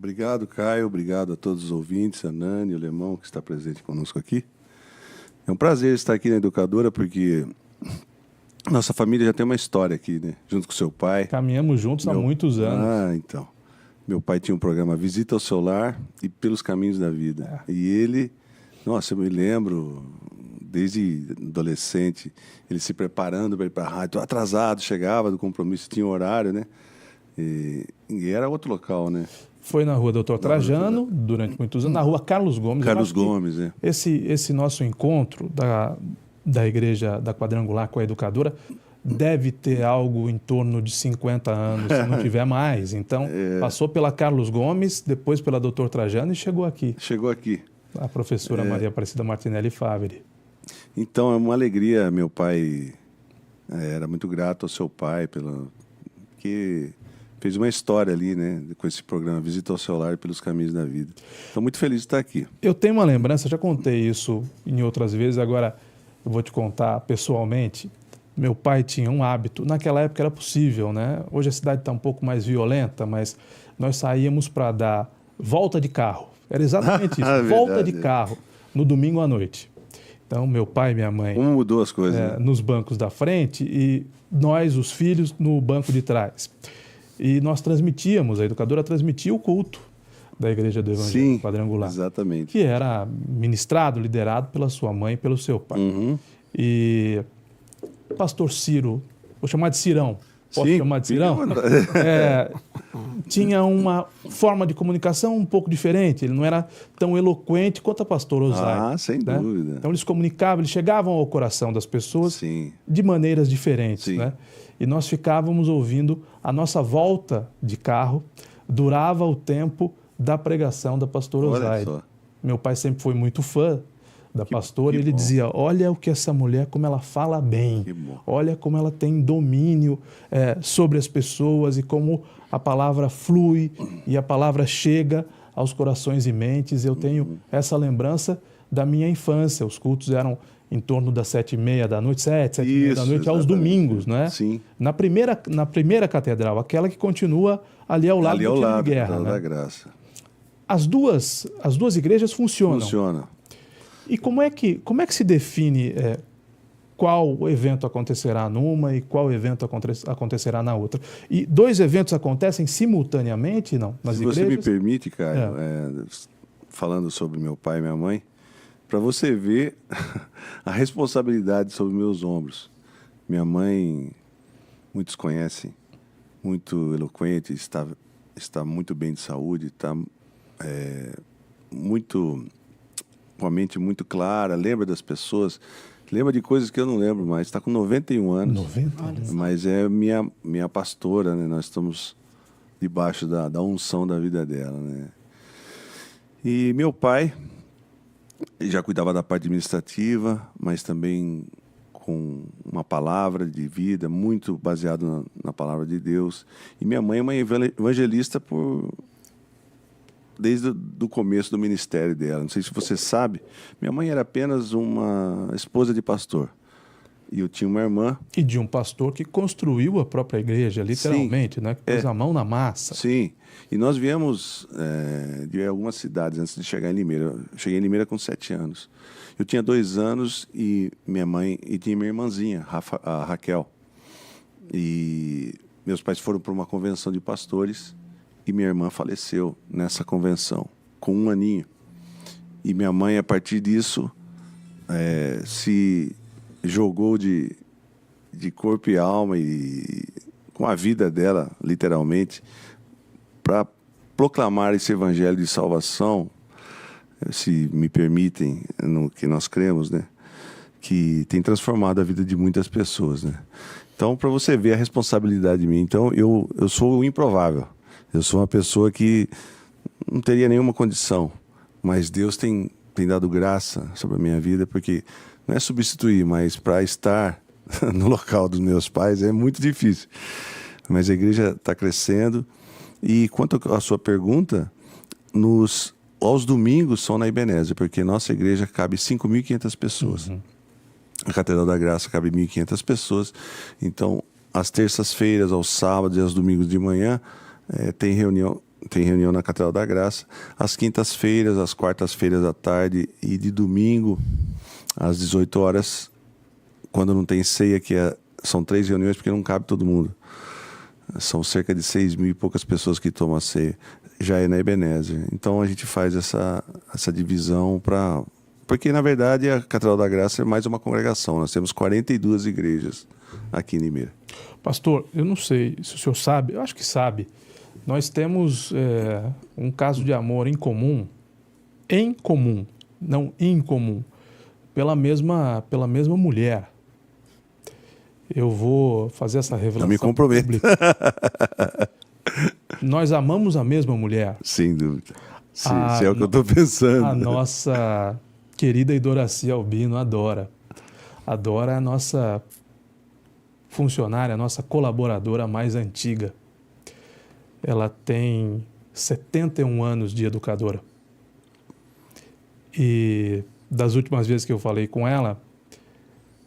Obrigado, Caio. Obrigado a todos os ouvintes, a Nani, o Lemão, que está presente conosco aqui. É um prazer estar aqui na Educadora, porque nossa família já tem uma história aqui, né? Junto com seu pai. Caminhamos juntos há muitos anos. Ah, então. Meu pai tinha um programa Visita ao Seu Lar e Pelos Caminhos da Vida. E ele, nossa, eu me lembro, desde adolescente, ele se preparando para ir para a rádio, atrasado, chegava do compromisso, tinha horário, né? E era outro local, né? Foi na rua Doutor Trajano, durante muitos anos, na rua Carlos Gomes. Carlos Gomes, é. Esse nosso encontro da igreja da Quadrangular com a Educadora deve ter algo em torno de 50 anos, se não tiver mais. Então, passou pela Carlos Gomes, depois pela Doutor Trajano e chegou aqui. Chegou aqui. A professora Maria Aparecida Martinelli Faveri. Então, é uma alegria. Meu pai era muito grato ao seu pai, que fez uma história ali, né, com esse programa Visita ao Seu Lar e Pelos Caminhos da Vida. Estou muito feliz de estar aqui. Eu tenho uma lembrança, já contei isso em outras vezes, agora eu vou te contar pessoalmente. Meu pai tinha um hábito, naquela época era possível, né? Hoje a cidade está um pouco mais violenta, mas nós saíamos para dar volta de carro. Era exatamente isso, volta de carro, no domingo à noite. Então, meu pai e minha mãe... Como mudou as coisas, né? Nos bancos da frente e nós, os filhos, no banco de trás. E nós transmitíamos, a Educadora transmitia o culto da Igreja do Evangelho Quadrangular. Exatamente. Que era ministrado, liderado pela sua mãe e pelo seu pai. Uhum. E pastor Ciro, vou chamar de Cirão, posso chamar de Cirão? Tinha uma forma de comunicação um pouco diferente, ele não era tão eloquente quanto a pastora Osai. Sem dúvida. Então eles comunicavam, eles chegavam ao coração das pessoas de maneiras diferentes. Né? E nós ficávamos ouvindo a nossa volta de carro, durava o tempo da pregação da pastora Osai. Meu pai sempre foi muito fã da pastora, e ele dizia, olha o que essa mulher, como ela fala bem, olha como ela tem domínio sobre as pessoas e como a palavra flui e a palavra chega aos corações e mentes. Eu tenho essa lembrança da minha infância, os cultos eram em torno das 7h30 da noite, 7h30 da noite, aos domingos, né? Sim. Na primeira catedral, aquela que continua ali ao lado do tiro de guerra. Da Graça. As duas igrejas funcionam. Funciona. E como é que se define qual evento acontecerá numa e qual evento acontecerá na outra? E dois eventos acontecem simultaneamente, não? Nas igrejas? Se você me permite, Caio, falando sobre meu pai e minha mãe, para você ver a responsabilidade sobre meus ombros. Minha mãe, muitos conhecem, muito eloquente, está muito bem de saúde, está com a mente muito clara, lembra das pessoas, lembra de coisas que eu não lembro mais. Está com 91 anos. 90 anos. Mas é minha pastora, né? Nós estamos debaixo da unção da vida dela, né? E meu pai já cuidava da parte administrativa, mas também com uma palavra de vida, muito baseado na palavra de Deus. E minha mãe é uma evangelista desde o começo do ministério dela. Não sei se você sabe, minha mãe era apenas uma esposa de pastor. E eu tinha uma irmã. E de um pastor que construiu a própria igreja, literalmente, né? Que pôs a mão na massa. Sim. E nós viemos de algumas cidades antes de chegar em Limeira. Eu cheguei em Limeira com 7 anos. Eu tinha 2 anos e minha mãe... E tinha minha irmãzinha, a Raquel. E meus pais foram para uma convenção de pastores. E minha irmã faleceu nessa convenção, com 1 aninho. E minha mãe, a partir disso, se jogou de corpo e alma, e com a vida dela, literalmente, para proclamar esse evangelho de salvação, se me permitem, no que nós cremos, né? Que tem transformado a vida de muitas pessoas, né? Então, para você ver a responsabilidade de mim. Então, eu sou o improvável. Eu sou uma pessoa que não teria nenhuma condição, mas Deus tem dado graça sobre a minha vida, porque não é substituir, mas para estar no local dos meus pais é muito difícil. Mas a igreja está crescendo. E quanto à sua pergunta, aos domingos são na Ebenezer, porque nossa igreja cabe 5.500 pessoas. A Catedral da Graça cabe 1.500 pessoas. Então, às terças-feiras, aos sábados e aos domingos de manhã, tem reunião tem reunião na Catedral da Graça, às quintas-feiras, às quartas-feiras à tarde e de domingo, às 18 horas, quando não tem ceia, são 3 reuniões porque não cabe todo mundo. São cerca de 6.000 e poucas pessoas que tomam a ceia. Já é na Ebenezer. Então a gente faz essa divisão porque, na verdade, a Catedral da Graça é mais uma congregação. Nós temos 42 igrejas aqui em Limeira. Pastor, eu não sei se o senhor sabe, eu acho que sabe. Nós temos um caso de amor em comum, não incomum, pela mesma mulher. Eu vou fazer essa revelação. Não me comprometo. Nós amamos a mesma mulher. Sem dúvida. Sim, isso é o que eu estou pensando. A nossa querida Idoraci Albino adora. Adora a nossa funcionária, a nossa colaboradora mais antiga. Ela tem 71 anos de educadora. E das últimas vezes que eu falei com ela,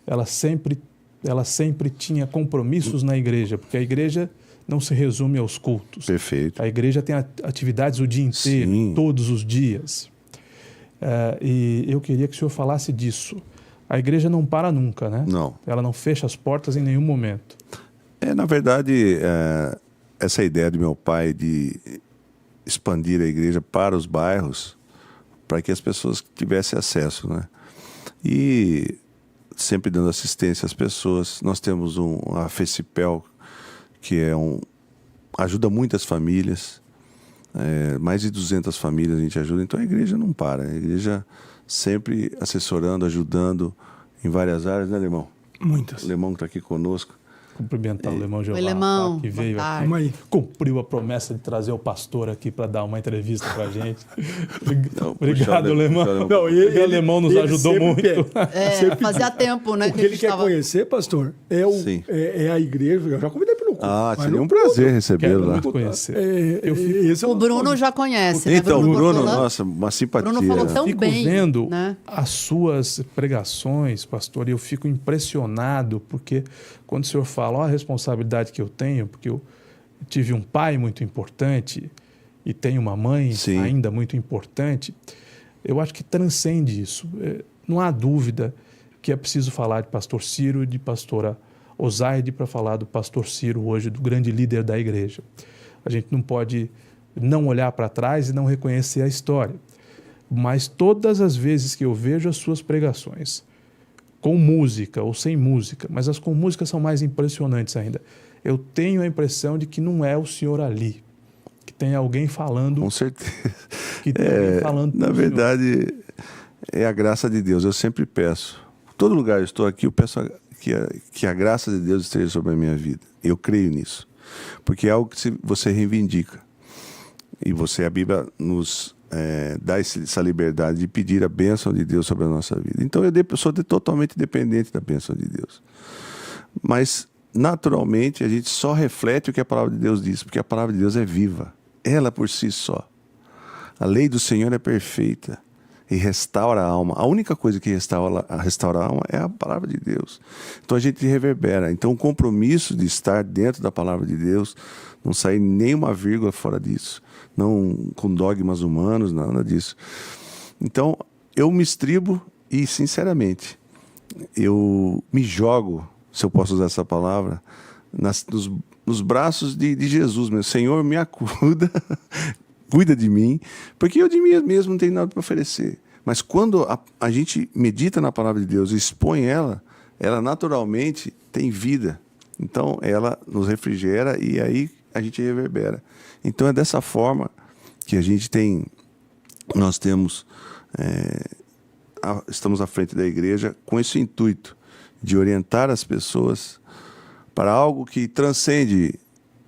ela sempre tinha compromissos na igreja, porque a igreja não se resume aos cultos. Perfeito. A igreja tem atividades o dia inteiro, Sim. todos os dias. E eu queria que o senhor falasse disso. A igreja não para nunca, né? Não. Ela não fecha as portas em nenhum momento. Na verdade, essa ideia do meu pai de expandir a igreja para os bairros, para que as pessoas tivessem acesso, né? E sempre dando assistência às pessoas. Nós temos a FECIPEL, que ajuda muitas famílias, mais de 200 famílias a gente ajuda, então a igreja não para, a igreja sempre assessorando, ajudando em várias áreas, né, Lemão? Muitas. O Lemão que está aqui conosco. Cumprimentar o Lemão Jeová, Oi, Lemão. que veio aqui, cumpriu a promessa de trazer o pastor aqui para dar uma entrevista para a gente. Não, Obrigado, Lemão. Não, O Lemão nos ajudou muito. Fazia tempo, né? O que ele quer conhecer, pastor, é a igreja. Eu já convidei para o culto. Seria um prazer recebê-lo lá. Muito conhecer. O Bruno já conhece, né? Então, Bruno, Bortolã? nossa, uma simpatia. Bruno falou tão Fico bem, vendo né? as suas pregações, pastor, e eu fico impressionado, porque quando o senhor fala a responsabilidade que eu tenho, porque eu tive um pai muito importante e tenho uma mãe Sim. ainda muito importante, eu acho que transcende isso. Não há dúvida que é preciso falar de pastor Ciro e de pastora Osaide para falar do pastor Ciro hoje, do grande líder da igreja. A gente não pode não olhar para trás e não reconhecer a história. Mas todas as vezes que eu vejo as suas pregações, com música ou sem música, mas as com música são mais impressionantes ainda, eu tenho a impressão de que não é o senhor ali, que tem alguém falando. Com certeza. Que tem alguém falando. Na verdade, é a graça de Deus. Eu sempre peço. Em todo lugar eu estou aqui, eu peço que a graça de Deus esteja sobre a minha vida. Eu creio nisso. Porque é algo que você reivindica. E a Bíblia nos dá essa liberdade de pedir a bênção de Deus sobre a nossa vida. Então eu sou totalmente dependente da bênção de Deus. Mas, naturalmente, a gente só reflete o que a palavra de Deus diz, porque a palavra de Deus é viva. Ela por si só. A lei do Senhor é perfeita e restaura a alma. A única coisa que restaura a alma é a palavra de Deus. Então a gente reverbera. Então o compromisso de estar dentro da palavra de Deus, não sair nenhuma vírgula fora disso. Não com dogmas humanos, nada disso. Então eu me estribo e, sinceramente, eu me jogo, se eu posso usar essa palavra, nos braços de Jesus, meu Senhor, me acuda, cuida de mim, porque eu de mim mesmo não tenho nada para oferecer. Mas quando a gente medita na palavra de Deus e expõe ela naturalmente tem vida. Então ela nos refrigera e aí a gente reverbera. Então é dessa forma que nós temos, estamos à frente da igreja com esse intuito de orientar as pessoas para algo que transcende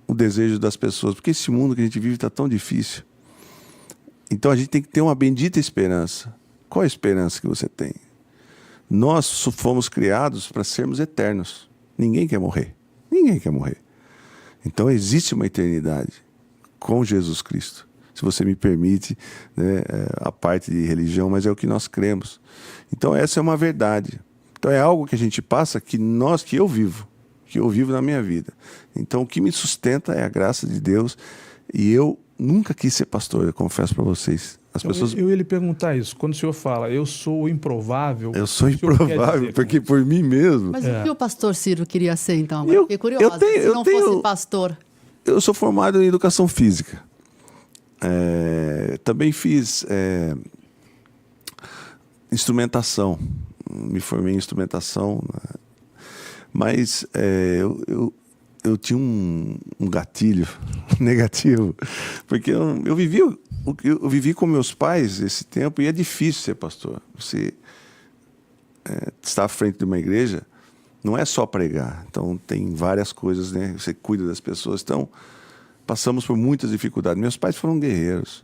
o desejo das pessoas, porque esse mundo que a gente vive está tão difícil. Então a gente tem que ter uma bendita esperança. Qual a esperança que você tem? Nós fomos criados para sermos eternos. Ninguém quer morrer. Ninguém quer morrer. Então existe uma eternidade com Jesus Cristo. Se você me permite, né, a parte de religião, mas é o que nós cremos. Então essa é uma verdade. Então é algo que a gente passa que eu vivo na minha vida. Então o que me sustenta é a graça de Deus e eu nunca quis ser pastor, eu confesso para vocês. As pessoas... Eu ia lhe perguntar isso. Quando o senhor fala, eu sou improvável... Eu sou improvável, porque por mim mesmo... Mas o que o pastor Ciro queria ser, então? Agora fiquei curiosa. Se não fosse pastor. Eu sou formado em educação física. Também fiz instrumentação. Me formei em instrumentação. Mas eu tinha um gatilho negativo. Porque eu vivi com meus pais esse tempo e é difícil ser pastor. Você está à frente de uma igreja, não é só pregar. Então, tem várias coisas, né? Você cuida das pessoas. Então, passamos por muitas dificuldades. Meus pais foram guerreiros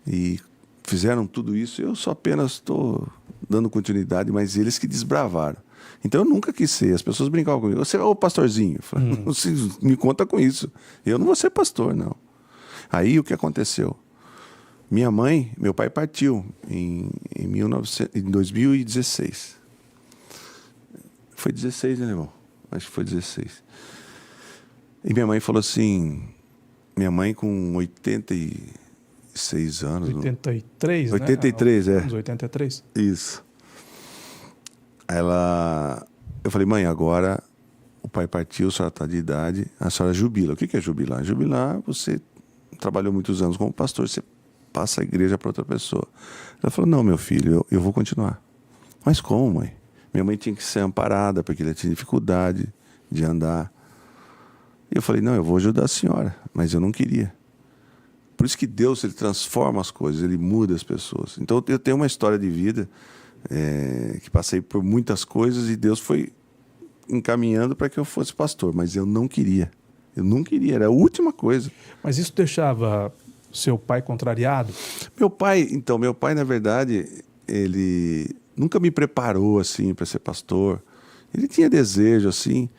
e fizeram tudo isso. Eu só apenas estou dando continuidade, mas eles que desbravaram. Então, eu nunca quis ser. As pessoas brincavam comigo. Você é o pastorzinho. Eu falei, você me conta com isso. Eu não vou ser pastor, não. Aí, o que aconteceu? Meu pai partiu em 2016. Foi 16, né, irmão? Acho que foi 16. E minha mãe falou assim... Minha mãe com 86 anos... 83, 83, né? 83. Isso. Eu falei, mãe, agora o pai partiu, a senhora está de idade, a senhora jubila. O que é jubilar? Jubilar, você trabalhou muitos anos como pastor, você passa a igreja para outra pessoa. Ela falou, não, meu filho, eu vou continuar. Mas como, mãe? Minha mãe tinha que ser amparada, porque ela tinha dificuldade de andar. E eu falei, não, eu vou ajudar a senhora, mas eu não queria. Por isso que Deus, ele transforma as coisas, ele muda as pessoas. Então eu tenho uma história de vida que passei por muitas coisas e Deus foi encaminhando para que eu fosse pastor, mas eu não queria. Eu não queria, era a última coisa. Mas isso deixava seu pai contrariado? Meu pai, na verdade, ele nunca me preparou assim para ser pastor. Ele tinha desejo assim,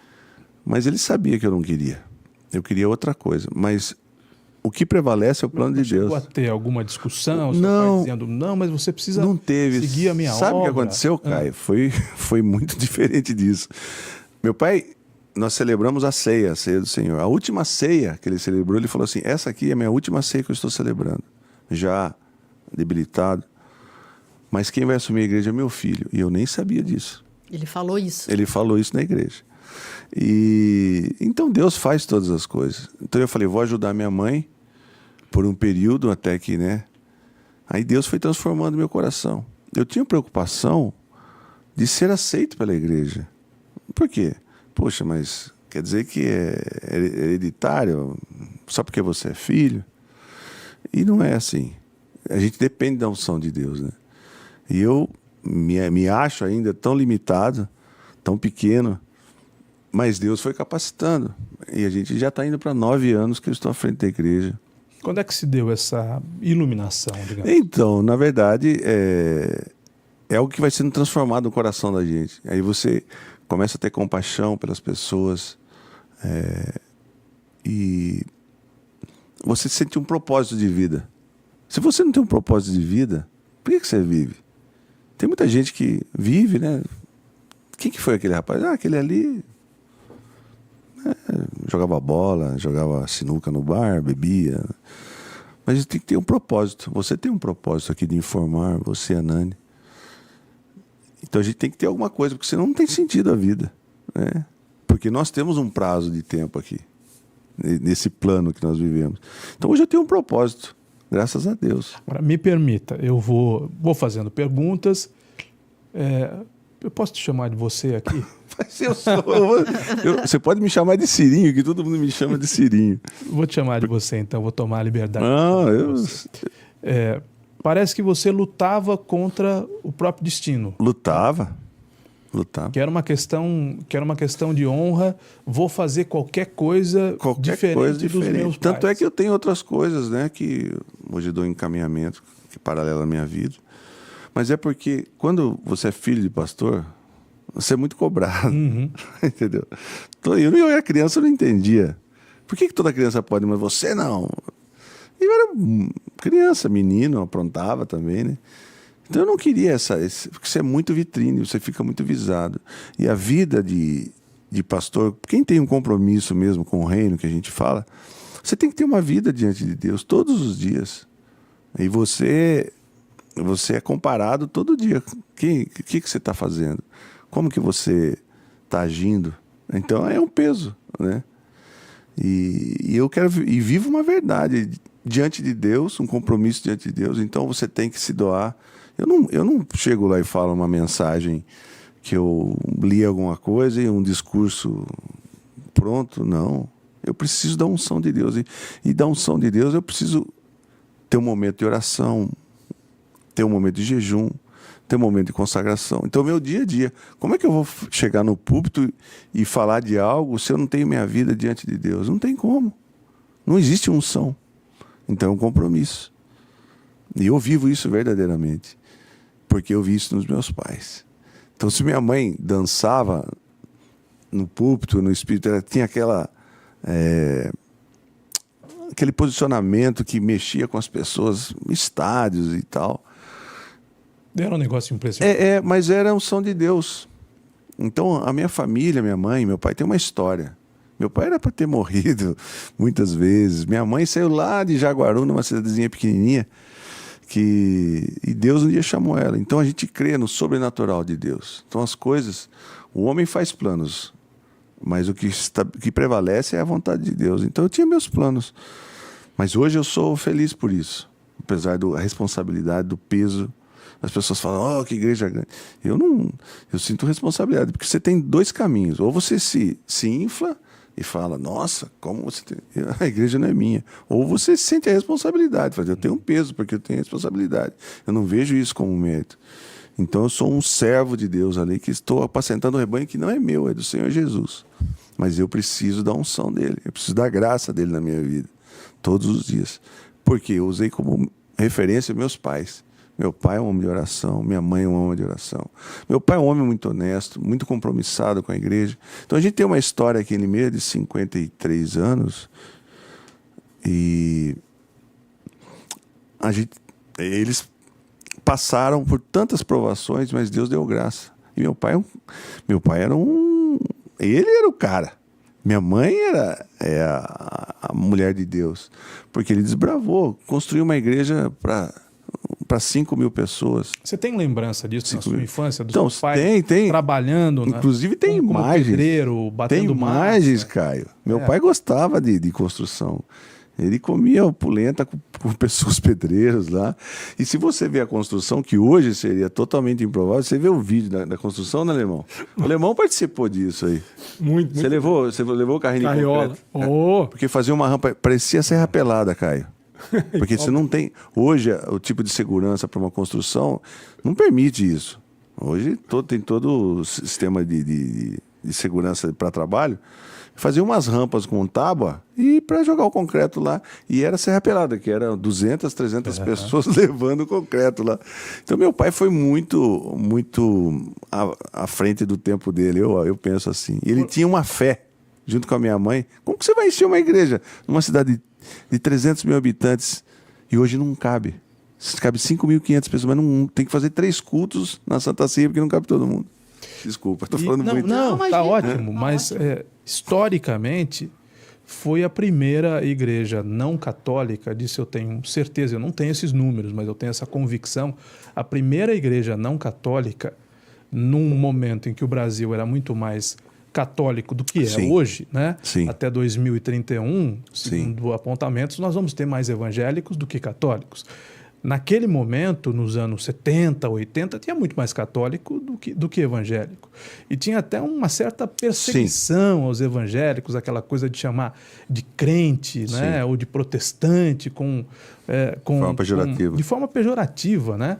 mas ele sabia que eu não queria. Eu queria outra coisa, mas o que prevalece é o plano de Deus. Chegou a ter alguma discussão? Não. Dizendo, não, mas você precisa seguir a minha obra. Sabe o que aconteceu, Caio? Foi muito diferente disso. Meu pai, nós celebramos a ceia do Senhor. A última ceia que ele celebrou, ele falou assim, essa aqui é a minha última ceia que eu estou celebrando. Já debilitado. Mas quem vai assumir a igreja é meu filho. E eu nem sabia disso. Ele falou isso? Ele falou isso na igreja. E então Deus faz todas as coisas. Então eu falei, vou ajudar minha mãe por um período até que, né? Aí Deus foi transformando meu coração. Eu tinha preocupação de ser aceito pela igreja. Por quê? Poxa, mas quer dizer que é hereditário só porque você é filho? E não é assim. A gente depende da unção de Deus, né? E eu me acho ainda tão limitado, tão pequeno, mas Deus foi capacitando. E a gente já está indo para 9 anos que eu estou à frente da igreja. Quando é que se deu essa iluminação, digamos? Então, na verdade, é algo que vai sendo transformado no coração da gente. Aí você começa a ter compaixão pelas pessoas e você sente um propósito de vida. Se você não tem um propósito de vida, por que você vive? Tem muita gente que vive, né? Quem que foi aquele rapaz? Aquele ali jogava bola, jogava sinuca no bar, bebia. Mas tem que ter um propósito. Você tem um propósito aqui de informar, você, a Nani. Então a gente tem que ter alguma coisa, porque senão não tem sentido a vida, né? Porque nós temos um prazo de tempo aqui, nesse plano que nós vivemos. Então hoje eu tenho um propósito, graças a Deus. Agora, me permita, eu vou fazendo perguntas. Eu posso te chamar de você aqui? Você pode me chamar de Cirinho, que todo mundo me chama de Cirinho. Vou te chamar de você, então, vou tomar a liberdade. Parece que você lutava contra o próprio destino. Lutava. Que era uma questão de honra. Vou fazer qualquer coisa diferente dos meus pais. Tanto é que eu tenho outras coisas, né, que hoje dou encaminhamento, que é paralelo à minha vida. Mas é porque quando você é filho de pastor, você é muito cobrado. Uhum. Entendeu? Eu era criança, eu não entendia. Por que toda criança pode, mas você não? Eu era criança, menino, aprontava também, né? Então eu não queria porque você é muito vitrine, você fica muito visado. E a vida de pastor, quem tem um compromisso mesmo com o reino que a gente fala, Você tem que ter uma vida diante de Deus todos os dias. E você é comparado todo dia. O que você está fazendo? Como que você está agindo? Então é um peso, né? E eu quero e vivo uma verdade diante de Deus, um compromisso diante de Deus. Então você tem que se doar. Eu não chego lá e falo uma mensagem que eu li alguma coisa e um discurso pronto, não. Eu preciso da unção de Deus. E da unção de Deus eu preciso ter um momento de oração, ter um momento de jejum, ter um momento de consagração. Então, meu dia a dia, como é que eu vou chegar no púlpito e falar de algo se eu não tenho minha vida diante de Deus? Não tem como. Não existe unção. Então, é um compromisso. E eu vivo isso verdadeiramente, porque eu vi isso nos meus pais. Então, se minha mãe dançava no púlpito, no espírito, ela tinha aquele posicionamento que mexia com as pessoas, estádios e tal. Era um negócio impressionante. Mas era a unção de Deus. Então, a minha família, minha mãe, meu pai tem uma história. Meu pai era para ter morrido muitas vezes. Minha mãe saiu lá de Jaguaru, numa cidadezinha pequenininha, e Deus um dia chamou ela. Então, a gente crê no sobrenatural de Deus. Então, as coisas... O homem faz planos, mas o que prevalece é a vontade de Deus. Então, eu tinha meus planos. Mas hoje eu sou feliz por isso. Apesar da responsabilidade, do peso. As pessoas falam, que igreja grande. Eu sinto responsabilidade, porque você tem dois caminhos. Ou você se infla e fala, nossa, como você tem... a igreja não é minha. Ou você sente a responsabilidade, fala, eu tenho um peso, porque eu tenho responsabilidade. Eu não vejo isso como um mérito. Então eu sou um servo de Deus ali, que estou apacentando um rebanho que não é meu, é do Senhor Jesus. Mas eu preciso da unção dele, eu preciso da graça dele na minha vida, todos os dias. Porque eu usei como referência meus pais. Meu pai é um homem de oração, minha mãe é um homem de oração. Meu pai é um homem muito honesto, muito compromissado com a igreja. Então a gente tem uma história aqui em Limeira de 53 anos e eles passaram por tantas provações, mas Deus deu graça. E meu pai era ele era o cara. Minha mãe era a mulher de Deus, porque ele desbravou, construiu uma igreja para 5.000 pessoas. Você tem lembrança disso na sua infância? Do então, seu pai tem. Trabalhando, inclusive tem como imagens. Pedreiro, batendo tem imagens, Caio. Meu pai gostava de construção. Ele comia polenta com pessoas pedreiras lá. E se você vê a construção, que hoje seria totalmente improvável, você vê o vídeo da construção, né, Alemão? O Alemão participou disso aí. Muito. Você levou o carrinho de concreto? Porque fazia uma rampa, parecia serra pelada, Caio. Porque você não tem... Hoje, o tipo de segurança para uma construção não permite isso. Hoje tem todo o sistema de segurança para trabalho. Fazia umas rampas com tábua e para jogar o concreto lá. E era serra pelada, que era 200, 300 pessoas levando o concreto lá. Então, meu pai foi muito, muito à frente do tempo dele, eu penso assim. E ele tinha uma fé, junto com a minha mãe. Como que você vai encher uma igreja numa cidade de 300 mil habitantes e hoje não cabe? Cabe 5.500 pessoas, mas não tem que fazer 3 cultos na Santa Ceia porque não cabe todo mundo. Desculpa, estou falando muito. Não, está ótimo, mas historicamente foi a primeira igreja não católica, disso eu tenho certeza, eu não tenho esses números, mas eu tenho essa convicção, a primeira igreja não católica, num momento em que o Brasil era muito mais católico do que é hoje, né? Até 2031, segundo apontamentos, nós vamos ter mais evangélicos do que católicos. Naquele momento, nos anos 70, 80, tinha muito mais católico do que evangélico. E tinha até uma certa perseguição aos evangélicos, aquela coisa de chamar de crente, né? Ou de protestante, de forma pejorativa. Né?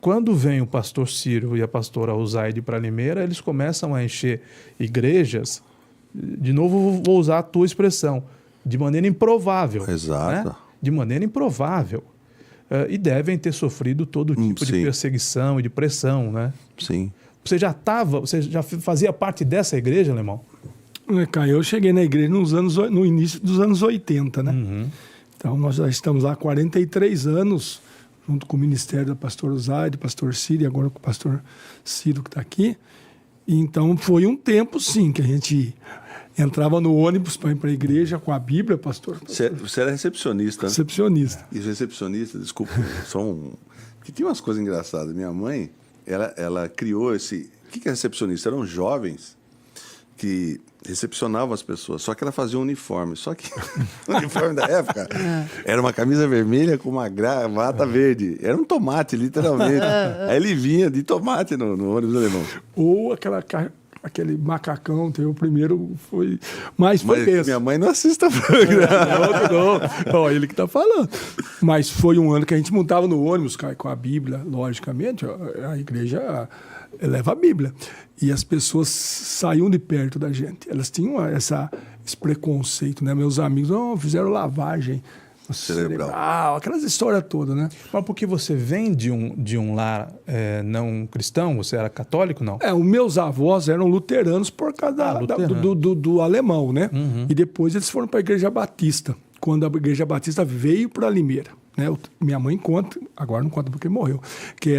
Quando vem o pastor Ciro e a pastora Uzaide para Limeira, eles começam a encher igrejas, de novo vou usar a tua expressão, de maneira improvável. Exato. Né? De maneira improvável. E devem ter sofrido todo tipo de perseguição e de pressão, né? Sim. Você já fazia parte dessa igreja, Alemão? Caio, eu cheguei na igreja no início dos anos 80, né? Uhum. Então, nós já estamos lá há 43 anos, junto com o ministério da pastora Uzaide, pastor Ciro, e agora com o pastor Ciro que está aqui. E, então, foi um tempo, sim, que a gente entrava no ônibus para ir para a igreja com a Bíblia, pastor. Você era recepcionista, né? Recepcionista. E os recepcionistas, desculpa, que tinha umas coisas engraçadas. Minha mãe, ela criou esse... O que é recepcionista? Eram jovens que recepcionavam as pessoas, só que ela fazia um uniforme. Só que o uniforme da época era uma camisa vermelha com uma gravata verde. Era um tomate, literalmente. Aí ele vinha de tomate no ônibus alemão. Ou aquele macacão, o primeiro foi... Mas foi mesmo. Minha mãe não assiste o programa. Não, ele que está falando. Mas foi um ano que a gente montava no ônibus, com a Bíblia, logicamente. A igreja leva a Bíblia. E as pessoas saíam de perto da gente. Elas tinham esse preconceito, né? Meus amigos fizeram lavagem cerebral, aquelas histórias todas, né? Mas porque você vem de um lar não cristão? Você era católico, não? Os meus avós eram luteranos por causa do alemão, né? Uhum. E depois eles foram para a Igreja Batista, quando a Igreja Batista veio para Limeira, né? Minha mãe conta, agora não conta porque morreu, que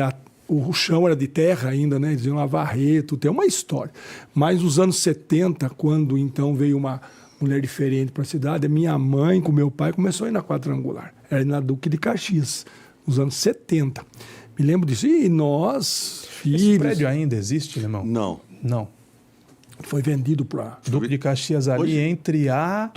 o chão era de terra ainda, né? Eles iam lavar varreto, tem uma história. Mas nos anos 70, quando então veio uma mulher diferente para a cidade, minha mãe com meu pai começou a ir na Quadrangular. Era na Duque de Caxias, nos anos 70. Me lembro disso. E nós, filhos... Esse prédio ainda existe, irmão? Não. Foi vendido para... Duque de Caxias ali entre a...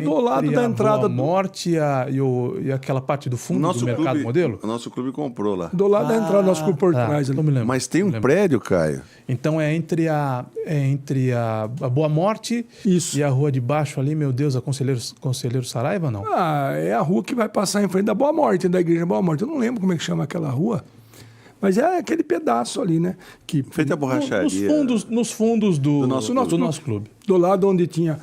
do lado da entrada... Boa Morte e aquela parte do fundo do Mercado Modelo? O nosso clube comprou lá. Do lado da entrada do nosso clube por trás. Não me lembro. Mas tem um prédio, Caio. Então é entre a Boa Morte e a rua de baixo ali, meu Deus, a Conselheiro Saraiva, não? É a rua que vai passar em frente da Boa Morte, da Igreja Boa Morte. Eu não lembro como é que chama aquela rua. Mas é aquele pedaço ali, né? Feita a borracharia. Nos fundos do nosso clube. Do lado onde tinha...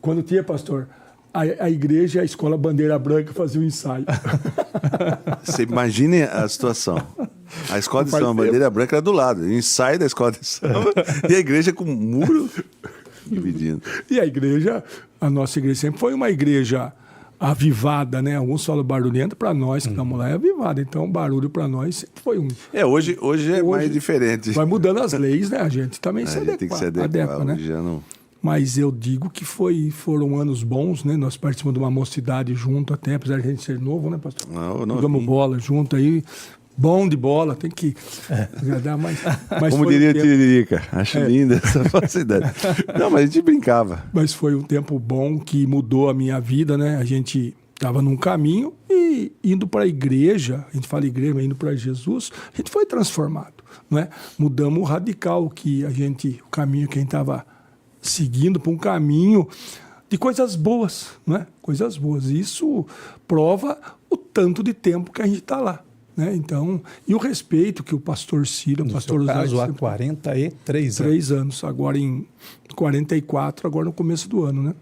Quando tinha, pastor, a igreja e a escola Bandeira Branca faziam um ensaio. Você imagine a situação. A escola de samba Bandeira Branca era do lado. O ensaio da escola de samba e a igreja com um muro dividindo. E a nossa igreja sempre foi uma igreja avivada, né? Alguns falam barulhento, para nós que estamos lá é avivada. Então, barulho para nós sempre foi um... Hoje é mais diferente. Vai mudando as leis, né? A gente também tem que se adequar, né? Já não... Mas eu digo que foram anos bons, né? Nós participamos de uma mocidade junto até, apesar de a gente ser novo, né, pastor? Não. Jogamos bola junto aí. Bom de bola, tem que agradar mais. Como diria o Tiririca, acho linda essa facilidade. Não, mas a gente brincava. Mas foi um tempo bom que mudou a minha vida, né? A gente estava num caminho e indo para a igreja, a gente fala igreja, mas indo para Jesus, a gente foi transformado, não é? Mudamos o radical o caminho que a gente estava seguindo para um caminho de coisas boas, né? Coisas boas. Isso prova o tanto de tempo que a gente está lá, né? Então, e o respeito que o pastor Ciro, o pastor Osório... caso, há 43 anos. 3 anos, agora em 44, agora no começo do ano, né?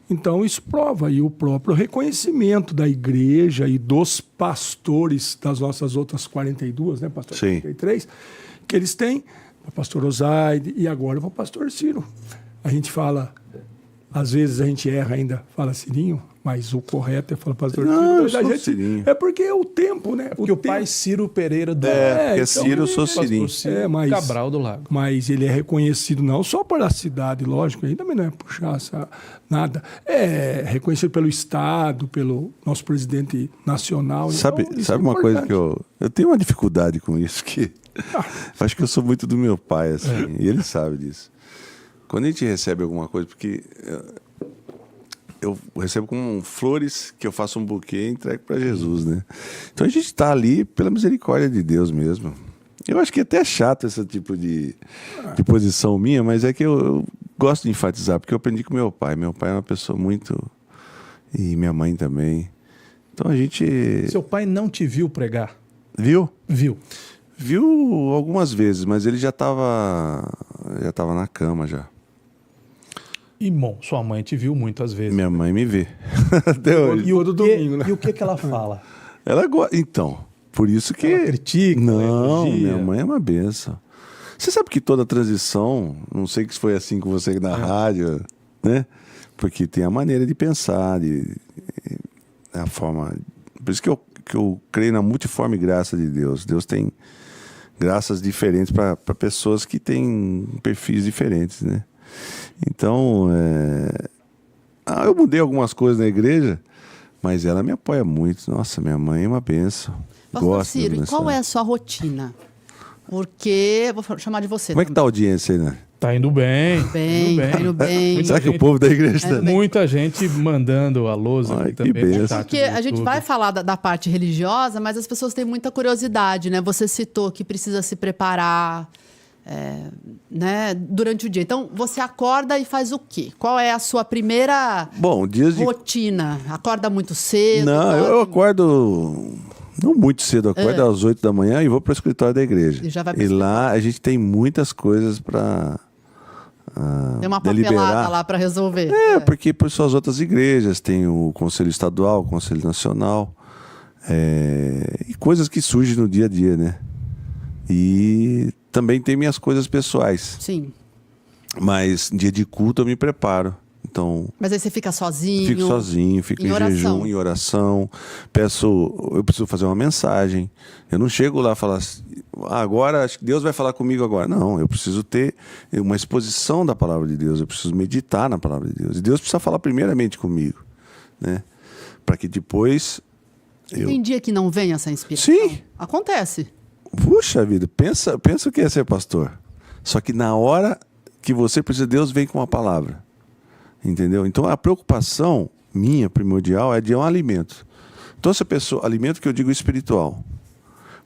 Então, isso prova aí o próprio reconhecimento da igreja e dos pastores das nossas outras 42, né, pastor? Sim. 43, que eles têm, o pastor Osaide e agora o pastor Ciro. A gente fala, às vezes a gente erra ainda, fala Cirinho, mas o correto é falar pastor Ciro. Cirinho. É porque é o tempo, né? Porque o pai Ciro Pereira do porque então, Ciro, eu sou Cirinho. Cabral do Lago. Mas ele é reconhecido não só pela cidade, lógico, aí também não é puxar nada. É reconhecido pelo Estado, pelo nosso presidente nacional. Sabe uma coisa que eu tenho uma dificuldade com isso, que acho que eu sou muito do meu pai, assim, e ele sabe disso. Quando a gente recebe alguma coisa, porque eu recebo com flores que eu faço um buquê e entrego para Jesus, né? Então a gente está ali pela misericórdia de Deus mesmo. Eu acho que até é chato esse tipo de posição minha, mas é que eu gosto de enfatizar, porque eu aprendi com meu pai. Meu pai é uma pessoa muito... E minha mãe também. Então a gente... Seu pai não te viu pregar? Viu? Viu algumas vezes, mas ele já estava na cama já. E, bom, sua mãe te viu muitas vezes. Minha mãe me vê. Até hoje. Domingo, né? E o que ela fala? Ela gosta. Então, por isso que... Ela critica, não, elogia. Minha mãe é uma benção. Você sabe que toda transição, não sei que foi assim com você na rádio, né? Porque tem a maneira de pensar, a forma... Por isso que eu creio na multiforme graça de Deus. Deus tem graças diferentes para pessoas que têm perfis diferentes, né? Então, eu mudei algumas coisas na igreja, mas ela me apoia muito. Nossa, minha mãe é uma bênção. Pastor Ciro, e qual é a sua rotina? Porque, vou chamar de você. Como é que tá a audiência aí, né? Tá indo bem. Tá indo bem. Será que o povo da igreja tá... Muita gente mandando alôs aqui também. Porque a gente vai falar da parte religiosa, mas as pessoas têm muita curiosidade, né? Você citou que precisa se preparar, né, durante o dia. Então, você acorda e faz o quê? Qual é a sua primeira rotina? Acorda muito cedo? Não, eu acordo... Não muito cedo, eu acordo às 8 da manhã e vou para o escritório da igreja. E lá a gente tem muitas coisas para tem uma papelada lá para resolver. Porque por suas outras igrejas tem o Conselho Estadual, o Conselho Nacional, e coisas que surgem no dia a dia, né? E também tem minhas coisas pessoais. Sim. Mas dia de culto eu me preparo. Então, mas aí você fica sozinho? Fico sozinho, fico em jejum, em oração. Eu preciso fazer uma mensagem. Eu não chego lá e falar assim, agora acho que Deus vai falar comigo agora. Não, eu preciso ter uma exposição da palavra de Deus. Eu preciso meditar na palavra de Deus. E Deus precisa falar primeiramente comigo, né? Para que depois... Tem dia que não vem essa inspiração? Sim. Acontece. Puxa vida, pensa o que é ser pastor. Só que na hora que você precisa, Deus vem com a palavra. Entendeu? Então a preocupação minha, primordial, é de um alimento. Então essa pessoa, alimento que eu digo espiritual.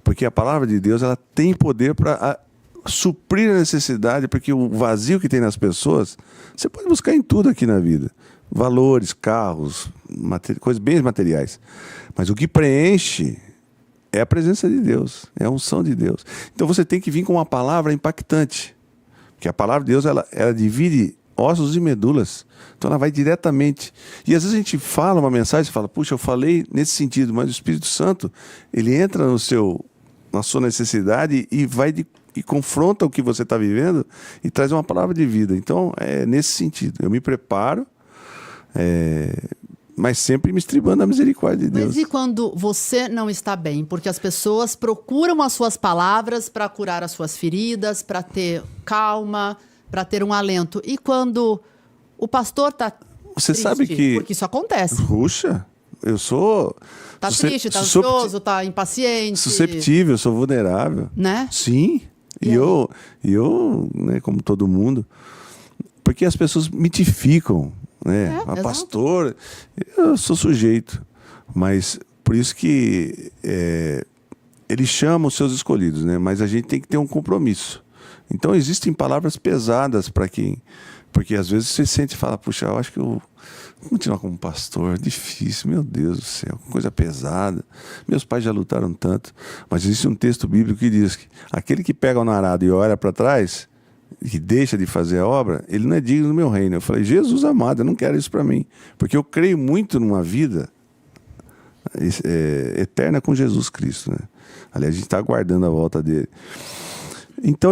Porque a palavra de Deus, ela tem poder para suprir a necessidade, porque o vazio que tem nas pessoas, você pode buscar em tudo aqui na vida. Valores, carros, coisas, bens materiais. Mas o que preenche é a presença de Deus, é a unção de Deus. Então você tem que vir com uma palavra impactante. Porque a palavra de Deus, ela divide ossos e medulas. Então ela vai diretamente. E às vezes a gente fala uma mensagem e fala, puxa, eu falei nesse sentido, mas o Espírito Santo, ele entra na sua necessidade e confronta o que você está vivendo e traz uma palavra de vida. Então é nesse sentido. Eu me preparo, mas sempre me estribando a misericórdia de Deus. Mas e quando você não está bem? Porque as pessoas procuram as suas palavras para curar as suas feridas, para ter calma, para ter um alento. E quando o pastor está Você triste, sabe que... porque isso acontece. Puxa, eu sou... Está triste, está ansioso, está impaciente. Susceptível, sou vulnerável. Né? Sim. E eu, né, como todo mundo... Porque as pessoas mitificam, né? Pastor, eu sou sujeito. Mas por isso que ele chama os seus escolhidos, né? Mas a gente tem que ter um compromisso. Então existem palavras pesadas para quem... Porque às vezes você sente e fala, puxa, eu acho que eu vou continuar como pastor, difícil, meu Deus do céu, coisa pesada. Meus pais já lutaram tanto. Mas existe um texto bíblico que diz que aquele que pega o arado e olha para trás, e deixa de fazer a obra, ele não é digno do meu reino. Eu falei, Jesus amado, eu não quero isso para mim. Porque eu creio muito numa vida eterna com Jesus Cristo, né? Aliás, a gente está aguardando a volta dele. Então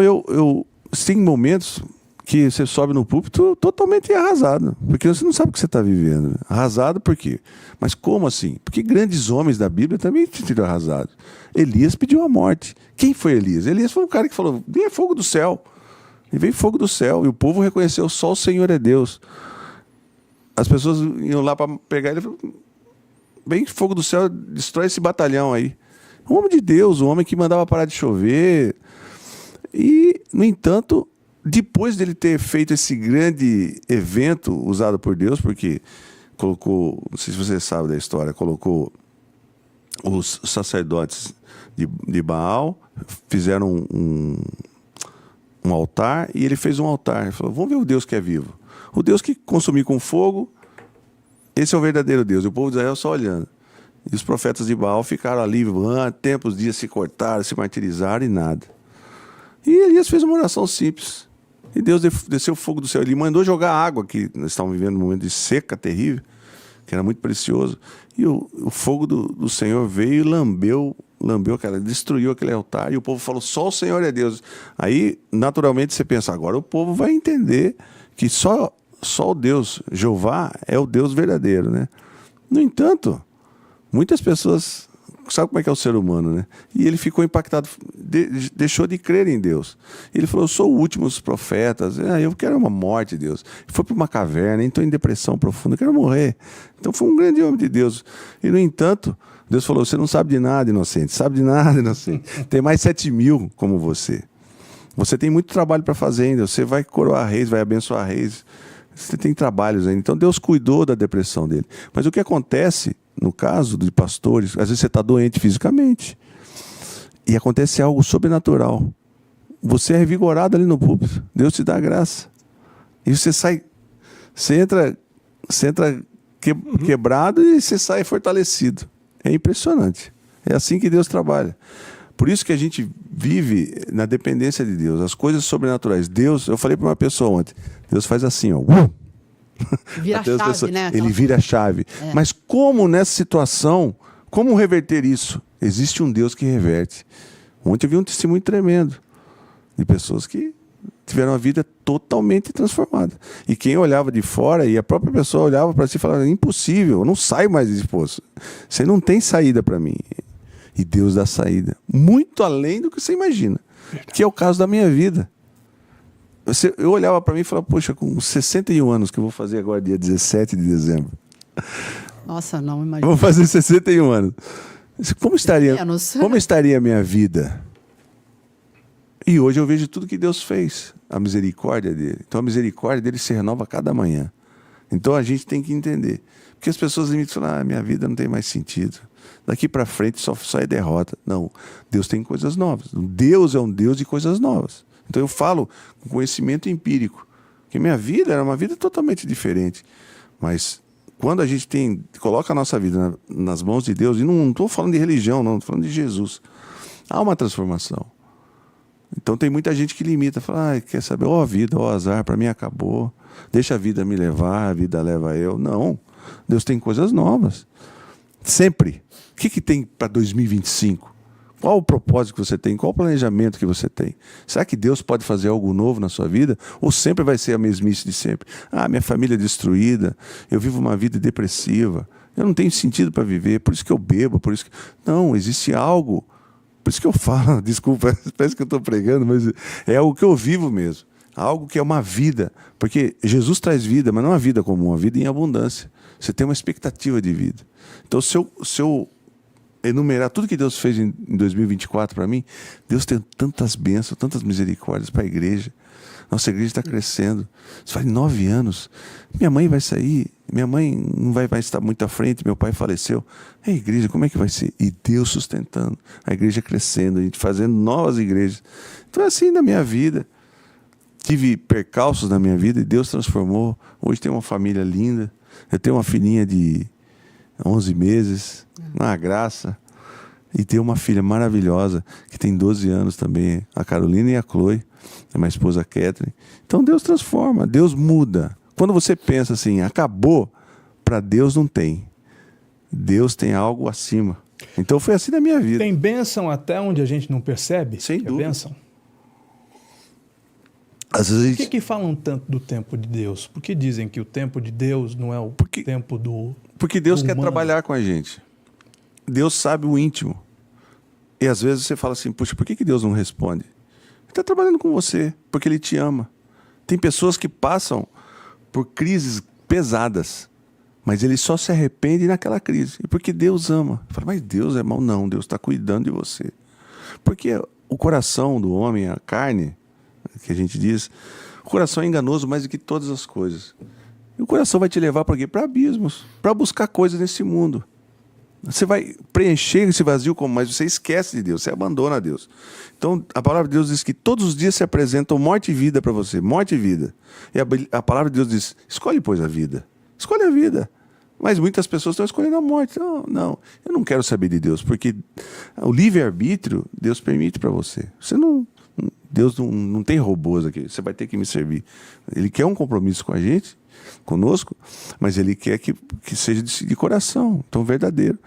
tem momentos que você sobe no púlpito totalmente arrasado, porque você não sabe o que você está vivendo. Arrasado por quê? Mas como assim? Porque grandes homens da Bíblia também tiveram arrasados. Elias pediu a morte. Quem foi Elias? Elias foi um cara que falou, vem fogo do céu. E veio fogo do céu, e o povo reconheceu, só o Senhor é Deus. As pessoas iam lá para pegar ele, vem fogo do céu, destrói esse batalhão aí. Um homem de Deus, um homem que mandava parar de chover. E, no entanto, depois dele ter feito esse grande evento usado por Deus, porque colocou, não sei se você sabe da história, colocou os sacerdotes de Baal, fizeram um altar, e ele fez um altar. Ele falou, vamos ver o Deus que é vivo. O Deus que consumiu com fogo, esse é o verdadeiro Deus. E o povo de Israel só olhando. E os profetas de Baal ficaram ali, tempos, dias, se cortaram, se martirizaram e nada. E Elias fez uma oração simples. E Deus desceu o fogo do céu. Ele mandou jogar água, que nós estávamos vivendo um momento de seca terrível, que era muito precioso. E o fogo do Senhor veio e lambeu destruiu aquele altar. E o povo falou, só o Senhor é Deus. Aí, naturalmente, você pensa, agora o povo vai entender que só o Deus, Jeová, é o Deus verdadeiro, né? No entanto, muitas pessoas sabe como é que é o ser humano, né? E ele ficou impactado, deixou de crer em Deus. Ele falou, eu sou o último dos profetas, eu quero uma morte, Deus. Foi para uma caverna, estou em depressão profunda, eu quero morrer. Então foi um grande homem de Deus. E, no entanto, Deus falou, você não sabe de nada, inocente. Sabe de nada, inocente. Tem mais 7.000 como você. Você tem muito trabalho para fazer ainda. Você vai coroar reis, vai abençoar reis. Você tem trabalhos ainda. Então Deus cuidou da depressão dele. Mas o que acontece, no caso de pastores, às vezes você está doente fisicamente. E acontece algo sobrenatural. Você é revigorado ali no púlpito. Deus te dá a graça. E você sai... Você entra quebrado e você sai fortalecido. É impressionante. É assim que Deus trabalha. Por isso que a gente vive na dependência de Deus. As coisas sobrenaturais. Deus, eu falei para uma pessoa ontem, Deus faz assim, ó. Vira a chave, né? Ele vira a chave. É. Mas como nessa situação, como reverter isso? Existe um Deus que reverte. Ontem eu vi um testemunho tremendo de pessoas que tiveram a vida totalmente transformada. E quem olhava de fora, e a própria pessoa olhava para si e falava, impossível, eu não saio mais desse poço. Você não tem saída para mim. E Deus dá saída. Muito além do que você imagina. Que é o caso da minha vida. Eu olhava para mim e falava, poxa, com 61 anos, que eu vou fazer agora dia 17 de dezembro. Nossa, não imagino. Vou fazer 61 anos. Como estaria a minha vida? E hoje eu vejo tudo que Deus fez. A misericórdia dele. Então a misericórdia dele se renova a cada manhã. Então a gente tem que entender. Porque as pessoas limitam e falam, minha vida não tem mais sentido. Daqui para frente só é derrota. Não, Deus tem coisas novas. Deus é um Deus de coisas novas. Então eu falo com conhecimento empírico. Que minha vida era uma vida totalmente diferente. Mas quando a gente coloca a nossa vida nas mãos de Deus, e não estou falando de religião, não, estou falando de Jesus, há uma transformação. Então tem muita gente que limita, fala, quer saber, a vida, azar, para mim acabou. Deixa a vida me levar, a vida leva eu. Não, Deus tem coisas novas. Sempre. O que tem para 2025? Qual o propósito que você tem? Qual o planejamento que você tem? Será que Deus pode fazer algo novo na sua vida? Ou sempre vai ser a mesmice de sempre? Minha família é destruída, eu vivo uma vida depressiva, eu não tenho sentido para viver, por isso que eu bebo, por isso que... Não, existe algo. Por isso que eu falo, desculpa, parece que eu estou pregando, mas é algo que eu vivo mesmo. Algo que é uma vida. Porque Jesus traz vida, mas não uma vida comum, uma vida em abundância. Você tem uma expectativa de vida. Então, se eu enumerar tudo que Deus fez em 2024 para mim, Deus tem tantas bênçãos, tantas misericórdias para a igreja. Nossa igreja está crescendo. Isso faz 9 anos. Minha mãe vai sair, minha mãe não vai estar muito à frente, meu pai faleceu. A igreja, como é que vai ser? E Deus sustentando, a igreja crescendo, a gente fazendo novas igrejas. Então é assim na minha vida. Tive percalços na minha vida e Deus transformou. Hoje tenho uma família linda. Eu tenho uma filhinha de 11 meses, uma graça. E tenho uma filha maravilhosa, que tem 12 anos também, a Carolina e a Chloe, a minha esposa Catherine. Então Deus transforma, Deus muda. Quando você pensa assim, acabou, para Deus não tem. Deus tem algo acima. Então foi assim na minha vida. Tem bênção até onde a gente não percebe? Sem dúvida. É bênção. Às vezes... Por que falam tanto do tempo de Deus? Por que dizem que o tempo de Deus não é o tempo do... Porque Deus quer trabalhar com a gente. Deus sabe o íntimo. E às vezes você fala assim, puxa, por que Deus não responde? Ele está trabalhando com você, porque Ele te ama. Tem pessoas que passam por crises pesadas, mas ele só se arrepende naquela crise. E porque Deus ama. Fala, mas Deus é mau? Não, Deus está cuidando de você. Porque o coração do homem, a carne, que a gente diz, o coração é enganoso mais do que todas as coisas. E o coração vai te levar para quê? Para abismos, para buscar coisas nesse mundo. Você vai preencher esse vazio, mas você esquece de Deus, você abandona Deus. Então, a palavra de Deus diz que todos os dias se apresentam morte e vida para você, morte e vida. E a palavra de Deus diz, escolhe, pois, a vida. Escolhe a vida. Mas muitas pessoas estão escolhendo a morte. Não, eu não quero saber de Deus, porque o livre-arbítrio, Deus permite para você. Deus não tem robôs aqui, você vai ter que me servir. Ele quer um compromisso com a gente, conosco, mas Ele quer que seja de coração, então verdadeiro.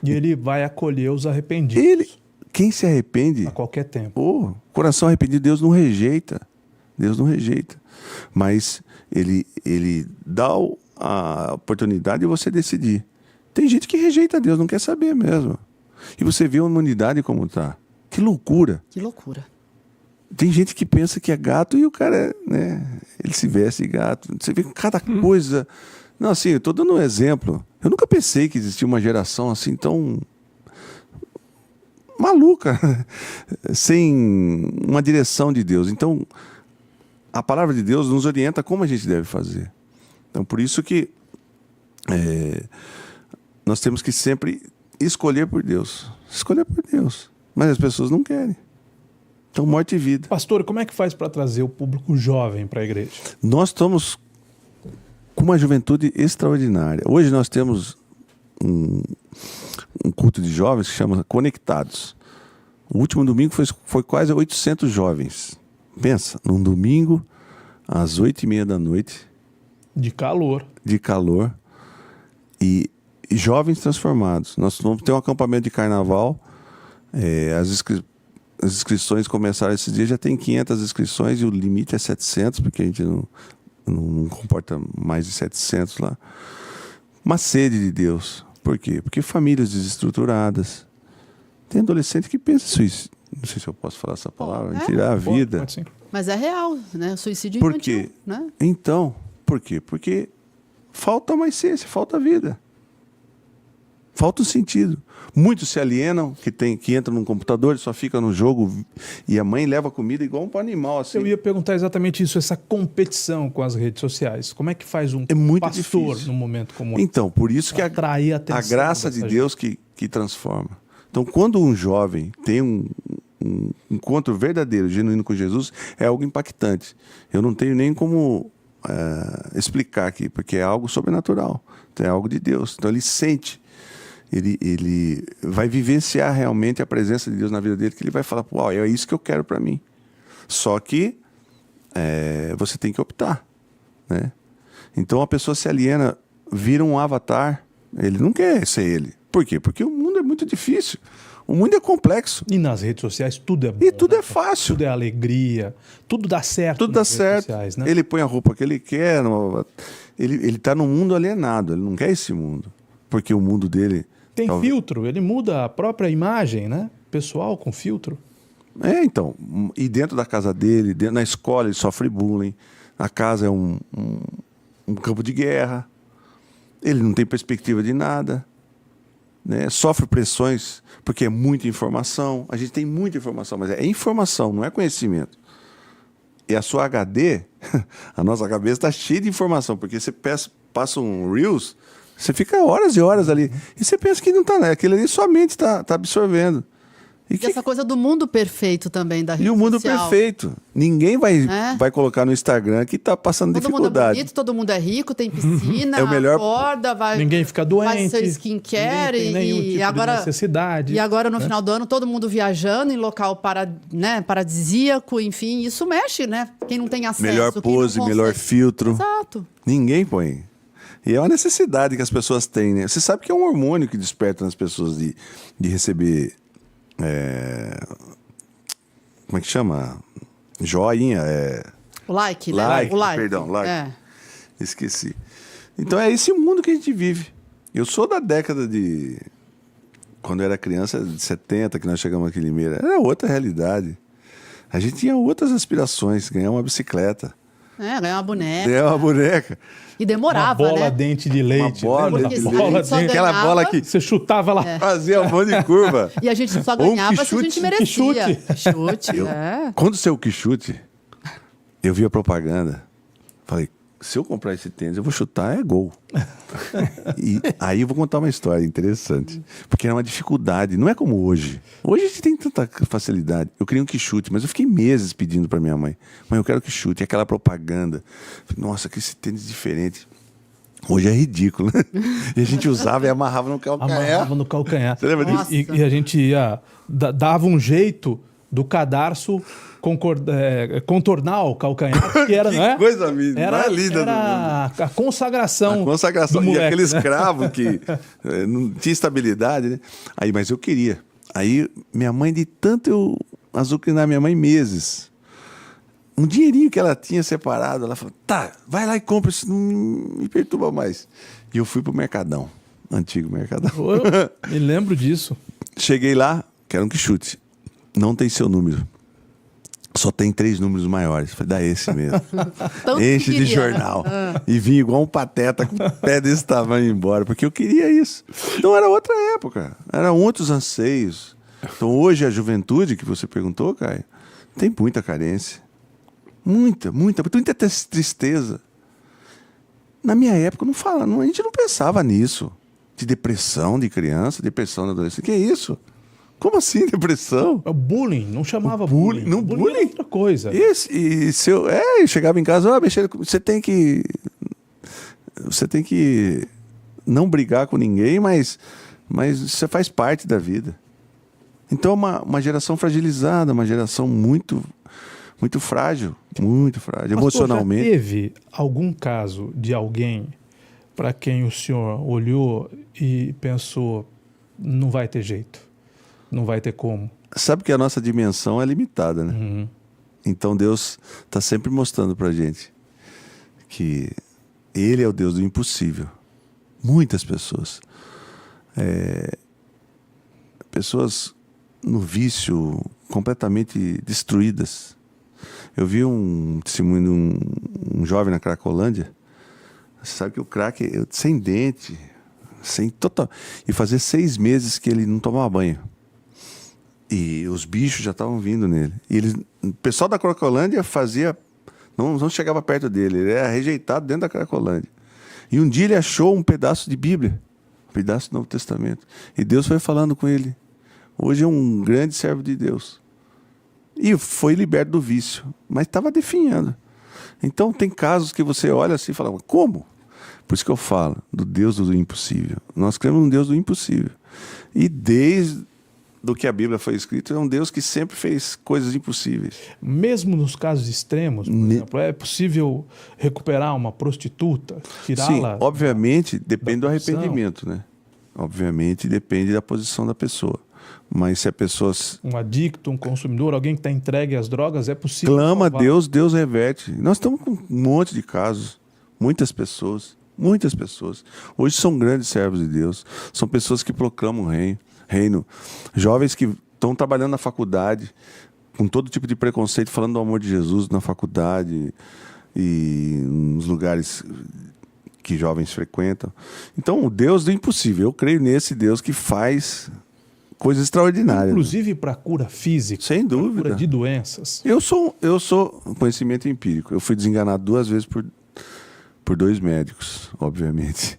E Ele vai acolher os arrependidos. Quem se arrepende... A qualquer tempo. Coração arrependido, Deus não rejeita. Deus não rejeita. Mas Ele dá a oportunidade de você decidir. Tem gente que rejeita Deus, não quer saber mesmo. E você vê a humanidade como está. Que loucura. Que loucura. Tem gente que pensa que é gato e o cara, né, ele se veste de gato. Você vê cada coisa. Não, assim, eu estou dando um exemplo. Eu nunca pensei que existia uma geração assim tão maluca, sem uma direção de Deus. Então, a palavra de Deus nos orienta como a gente deve fazer. Então, por isso que nós temos que sempre escolher por Deus. Escolher por Deus. Mas as pessoas não querem. Então, morte e vida. Pastor, como é que faz para trazer o público jovem para a igreja? Nós estamos com uma juventude extraordinária. Hoje nós temos um culto de jovens que chama Conectados. O último domingo foi quase 800 jovens. Pensa, num domingo, às 8h30 da noite. De calor. De calor. E jovens transformados. Nós vamos ter um acampamento de carnaval. As inscrições começaram esse dia, já tem 500 inscrições e o limite é 700, porque a gente não comporta mais de 700 lá. Uma sede de Deus. Por quê? Porque famílias desestruturadas. Tem adolescente que pensa suicídio. Não sei se eu posso falar essa palavra. Em tirar a vida. Pode sim. Mas é real, né? O suicídio Por infantil, quê? Né? Então, por quê? Porque falta uma essência, falta vida. Falta um sentido. Muitos se alienam, que entram num computador e só fica no jogo e a mãe leva comida igual um animal. Assim. Eu ia perguntar exatamente isso, essa competição com as redes sociais. Como é que faz um pastor difícil. num momento como esse? Então, por isso que a graça de Deus que transforma. Então, quando um jovem tem um encontro verdadeiro, genuíno com Jesus, é algo impactante. Eu não tenho nem como explicar aqui, porque é algo sobrenatural. Então, é algo de Deus. Então, ele sente. Ele vai vivenciar realmente a presença de Deus na vida dele, que ele vai falar, uau, é isso que eu quero para mim. Só que você tem que optar, né? Então a pessoa se aliena, vira um avatar, ele não quer ser ele. Por quê? Porque o mundo é muito difícil, o mundo é complexo. E nas redes sociais tudo é bom. E tudo né? é fácil. Tudo é alegria, tudo dá certo. Tudo dá certo. Sociais, né? Ele põe a roupa que ele quer, ele está num mundo alienado, ele não quer esse mundo. Porque o mundo dele... Tem filtro, ele muda a própria imagem, né? Pessoal com filtro. Então. E dentro da casa dele, na escola ele sofre bullying. A casa é um campo de guerra. Ele não tem perspectiva de nada. Né? Sofre pressões, porque é muita informação. A gente tem muita informação, mas é informação, não é conhecimento. E a sua HD, a nossa cabeça está cheia de informação, porque você passa um Reels... Você fica horas e horas ali. E você pensa que não está, né? Aquilo ali sua mente está absorvendo. E essa coisa do mundo perfeito também da rede social. E o mundo perfeito. Ninguém vai colocar no Instagram que está passando dificuldade. Todo mundo é bonito, todo mundo é rico, tem piscina, é o melhor... acorda, ninguém fica doente. Faz seu skincare. Ninguém tem nenhum tipo agora, de necessidade. E agora, no final do ano, todo mundo viajando em local paradisíaco, enfim. Isso mexe, né? Quem não tem acesso. Melhor pose, melhor filtro. Exato. Ninguém põe. E é uma necessidade que as pessoas têm, né? Você sabe que é um hormônio que desperta nas pessoas de receber... como é que chama? Joinha. O like, né? Like, o like. Perdão, like. Esqueci. Então é esse mundo que a gente vive. Eu sou da década de... Quando eu era criança, de 70, que nós chegamos aqui em Limeira. Era outra realidade. A gente tinha outras aspirações. Ganhar uma bicicleta. Ganhar uma boneca. Ganhar uma boneca. E demorava, uma bola né? dente de leite. Uma bola dente de leite. Aquela bola que você chutava lá. Fazia um monte de curva. E a gente só ganhava se a gente merecia. Quixute. Quando saiu o Quixute, eu vi a propaganda. Falei, se eu comprar esse tênis, eu vou chutar, é gol. E aí eu vou contar uma história interessante. Porque era uma dificuldade, não é como hoje. Hoje a gente tem tanta facilidade. Eu queria um Quixute, mas eu fiquei meses pedindo para minha mãe. Mãe, eu quero Quixute. E aquela propaganda. Nossa, que esse tênis diferente. Hoje é ridículo, né? E a gente usava e amarrava no calcanhar. Amarrava no calcanhar. Você lembra disso? E a gente ia... Dava um jeito do cadarço contornar o calcanhar, que era, que né? Coisa linda, mais linda do mundo. A consagração. A consagração. Do moleque, e aquele escravo que não tinha estabilidade, né? Aí, mas eu queria. Aí, minha mãe, de tanto eu azucrinar minha mãe meses. Um dinheirinho que ela tinha separado, ela falou, tá, vai lá e compra, isso não me perturba mais. E eu fui pro Mercadão, antigo Mercadão. Eu me lembro disso. Cheguei lá, quero um que chute. Não tem seu número. Só tem 3 números maiores. Falei, dá esse mesmo. Enche de jornal. E vim igual um pateta com o pé desse tamanho embora, porque eu queria isso. Então era outra época, eram outros anseios. Então hoje a juventude, que você perguntou, Caio, tem muita carência. Muita tristeza. Na minha época, a gente não pensava nisso. De depressão de criança, depressão de adolescente. Que é isso? Como assim depressão? O bullying, não chamava bullying. Não, bullying era outra coisa. E se eu chegava em casa, você tem que não brigar com ninguém, mas você faz parte da vida. Então uma geração fragilizada, uma geração muito frágil, emocionalmente. Já teve algum caso de alguém para quem o senhor olhou e pensou, não vai ter jeito, não vai ter como? Sabe que a nossa dimensão é limitada, né? Uhum. Então Deus está sempre mostrando pra gente que Ele é o Deus do impossível. Muitas pessoas. Pessoas no vício, completamente destruídas. Eu vi um testemunho de um jovem na Cracolândia. Você sabe que o crack é sem dente, e fazia 6 meses que ele não tomava banho. E os bichos já estavam vindo nele. E o pessoal da Cracolândia não chegava perto dele, ele era rejeitado dentro da Cracolândia. E um dia ele achou um pedaço de Bíblia, um pedaço do Novo Testamento. E Deus foi falando com ele. Hoje é um grande servo de Deus. E foi liberto do vício, mas estava definhando. Então tem casos que você olha assim e fala, como? Por isso que eu falo do Deus do impossível. Nós cremos num Deus do impossível. E desde do que a Bíblia foi escrita, é um Deus que sempre fez coisas impossíveis. Mesmo nos casos extremos, por exemplo, é possível recuperar uma prostituta, tirá-la? Sim, obviamente depende do arrependimento, né? Obviamente depende da posição da pessoa. Mas se a pessoa... Um adicto, um consumidor, alguém que está entregue às drogas, é possível clama salvar. a Deus, Deus reverte. Nós estamos com um monte de casos. Muitas pessoas. Hoje são grandes servos de Deus. São pessoas que proclamam o reino. Jovens que estão trabalhando na faculdade, com todo tipo de preconceito, falando do amor de Jesus na faculdade e nos lugares que jovens frequentam. Então, o Deus do impossível. Eu creio nesse Deus que faz coisas extraordinárias. Inclusive para cura física. Sem dúvida. Cura de doenças. Eu sou conhecimento empírico. Eu fui desenganado 2 vezes por 2 médicos, obviamente.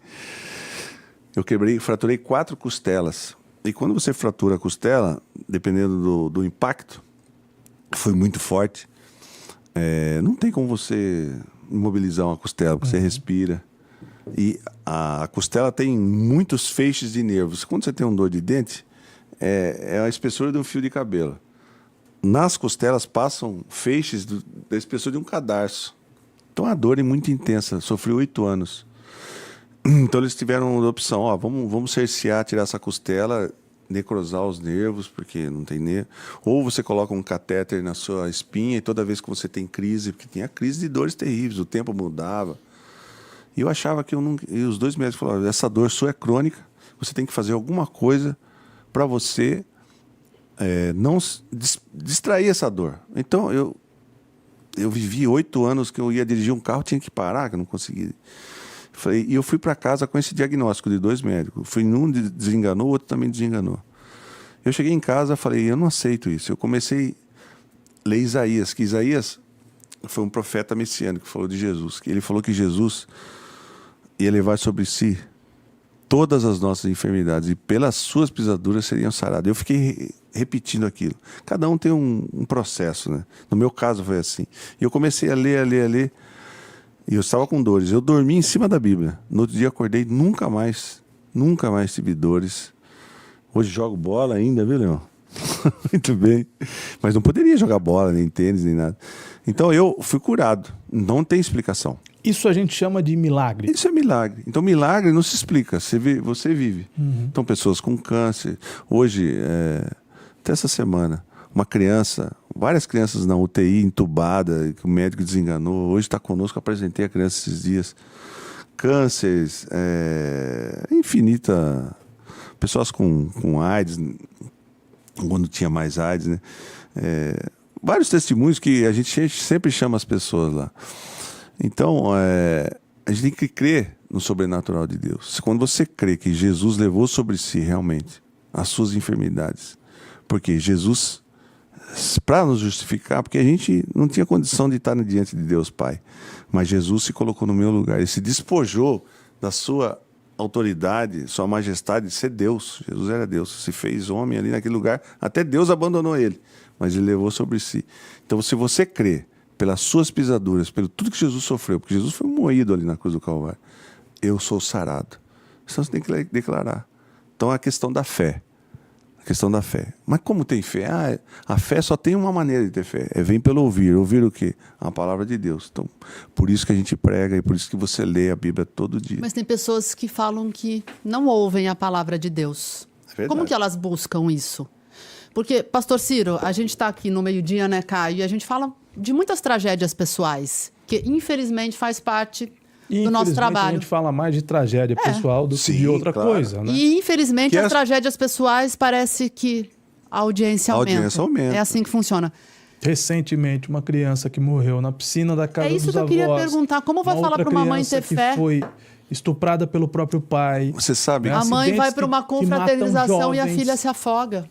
Eu fraturei 4 costelas. E quando você fratura a costela, dependendo do impacto, foi muito forte, não tem como você imobilizar uma costela, porque você respira. E a costela tem muitos feixes de nervos. Quando você tem um dor de dente, é a espessura de um fio de cabelo. Nas costelas passam feixes da espessura de um cadarço. Então a dor é muito intensa. Sofri 8 anos. Então eles tiveram a opção, vamos cercear, tirar essa costela, necrosar os nervos, porque não tem nervo. Ou você coloca um catéter na sua espinha e toda vez que você tem crise, porque tinha crise de dores terríveis, o tempo mudava. E eu achava que e os 2 médicos falaram, essa dor sua é crônica, você tem que fazer alguma coisa para você não distrair essa dor. Então eu vivi 8 anos que eu ia dirigir um carro, tinha que parar, que eu não conseguia. E eu fui para casa com esse diagnóstico de 2 médicos. Um desenganou, o outro também desenganou. Eu cheguei em casa e falei, eu não aceito isso. Eu comecei a ler Isaías, que Isaías foi um profeta messiânico que falou de Jesus. Ele falou que Jesus ia levar sobre si todas as nossas enfermidades e pelas suas pisaduras seriam sarados. Eu fiquei repetindo aquilo. Cada um tem um processo, né? No meu caso foi assim. E eu comecei a ler. E eu estava com dores. Eu dormi em cima da Bíblia. No outro dia acordei, nunca mais tive dores. Hoje jogo bola ainda, viu, Leão? Muito bem. Mas não poderia jogar bola, nem tênis, nem nada. Então eu fui curado. Não tem explicação. Isso a gente chama de milagre. Isso é milagre. Então milagre não se explica. Você vive. Uhum. Então pessoas com câncer. Hoje, até essa semana, várias crianças na UTI, entubada, que o médico desenganou. Hoje está conosco, apresentei a criança esses dias. Cânceres, infinita pessoas com AIDS, quando tinha mais AIDS, né? Vários testemunhos que a gente sempre chama as pessoas lá. Então, a gente tem que crer no sobrenatural de Deus. Quando você crê que Jesus levou sobre si realmente as suas enfermidades, porque Jesus, para nos justificar, porque a gente não tinha condição de estar diante de Deus Pai, mas Jesus se colocou no meu lugar, ele se despojou da sua autoridade, sua majestade de ser Deus. Jesus era Deus, se fez homem ali naquele lugar, até Deus abandonou ele, mas ele levou sobre si. Então, se você crê pelas suas pisaduras, pelo tudo que Jesus sofreu, porque Jesus foi moído ali na cruz do Calvário, eu sou sarado. Então você tem que declarar. Então é a questão da fé. A questão da fé. Mas como tem fé? A fé só tem uma maneira de ter fé. Vem pelo ouvir. Ouvir o quê? A palavra de Deus. Então, por isso que a gente prega e por isso que você lê a Bíblia todo dia. Mas tem pessoas que falam que não ouvem a palavra de Deus. Como que elas buscam isso? Porque, pastor Ciro, a gente está aqui no meio-dia, né, Caio? E a gente fala de muitas tragédias pessoais, que infelizmente faz parte do nosso trabalho. A gente fala mais de tragédia pessoal do que de outra coisa, né? E infelizmente as tragédias pessoais parece que a audiência aumenta. É assim que funciona. Recentemente, uma criança que morreu na piscina da casa dos avós. É isso que eu queria perguntar. Como vai falar para uma mãe ter fé? Que foi estuprada pelo próprio pai. Você sabe. A mãe vai para uma confraternização e a filha se afoga.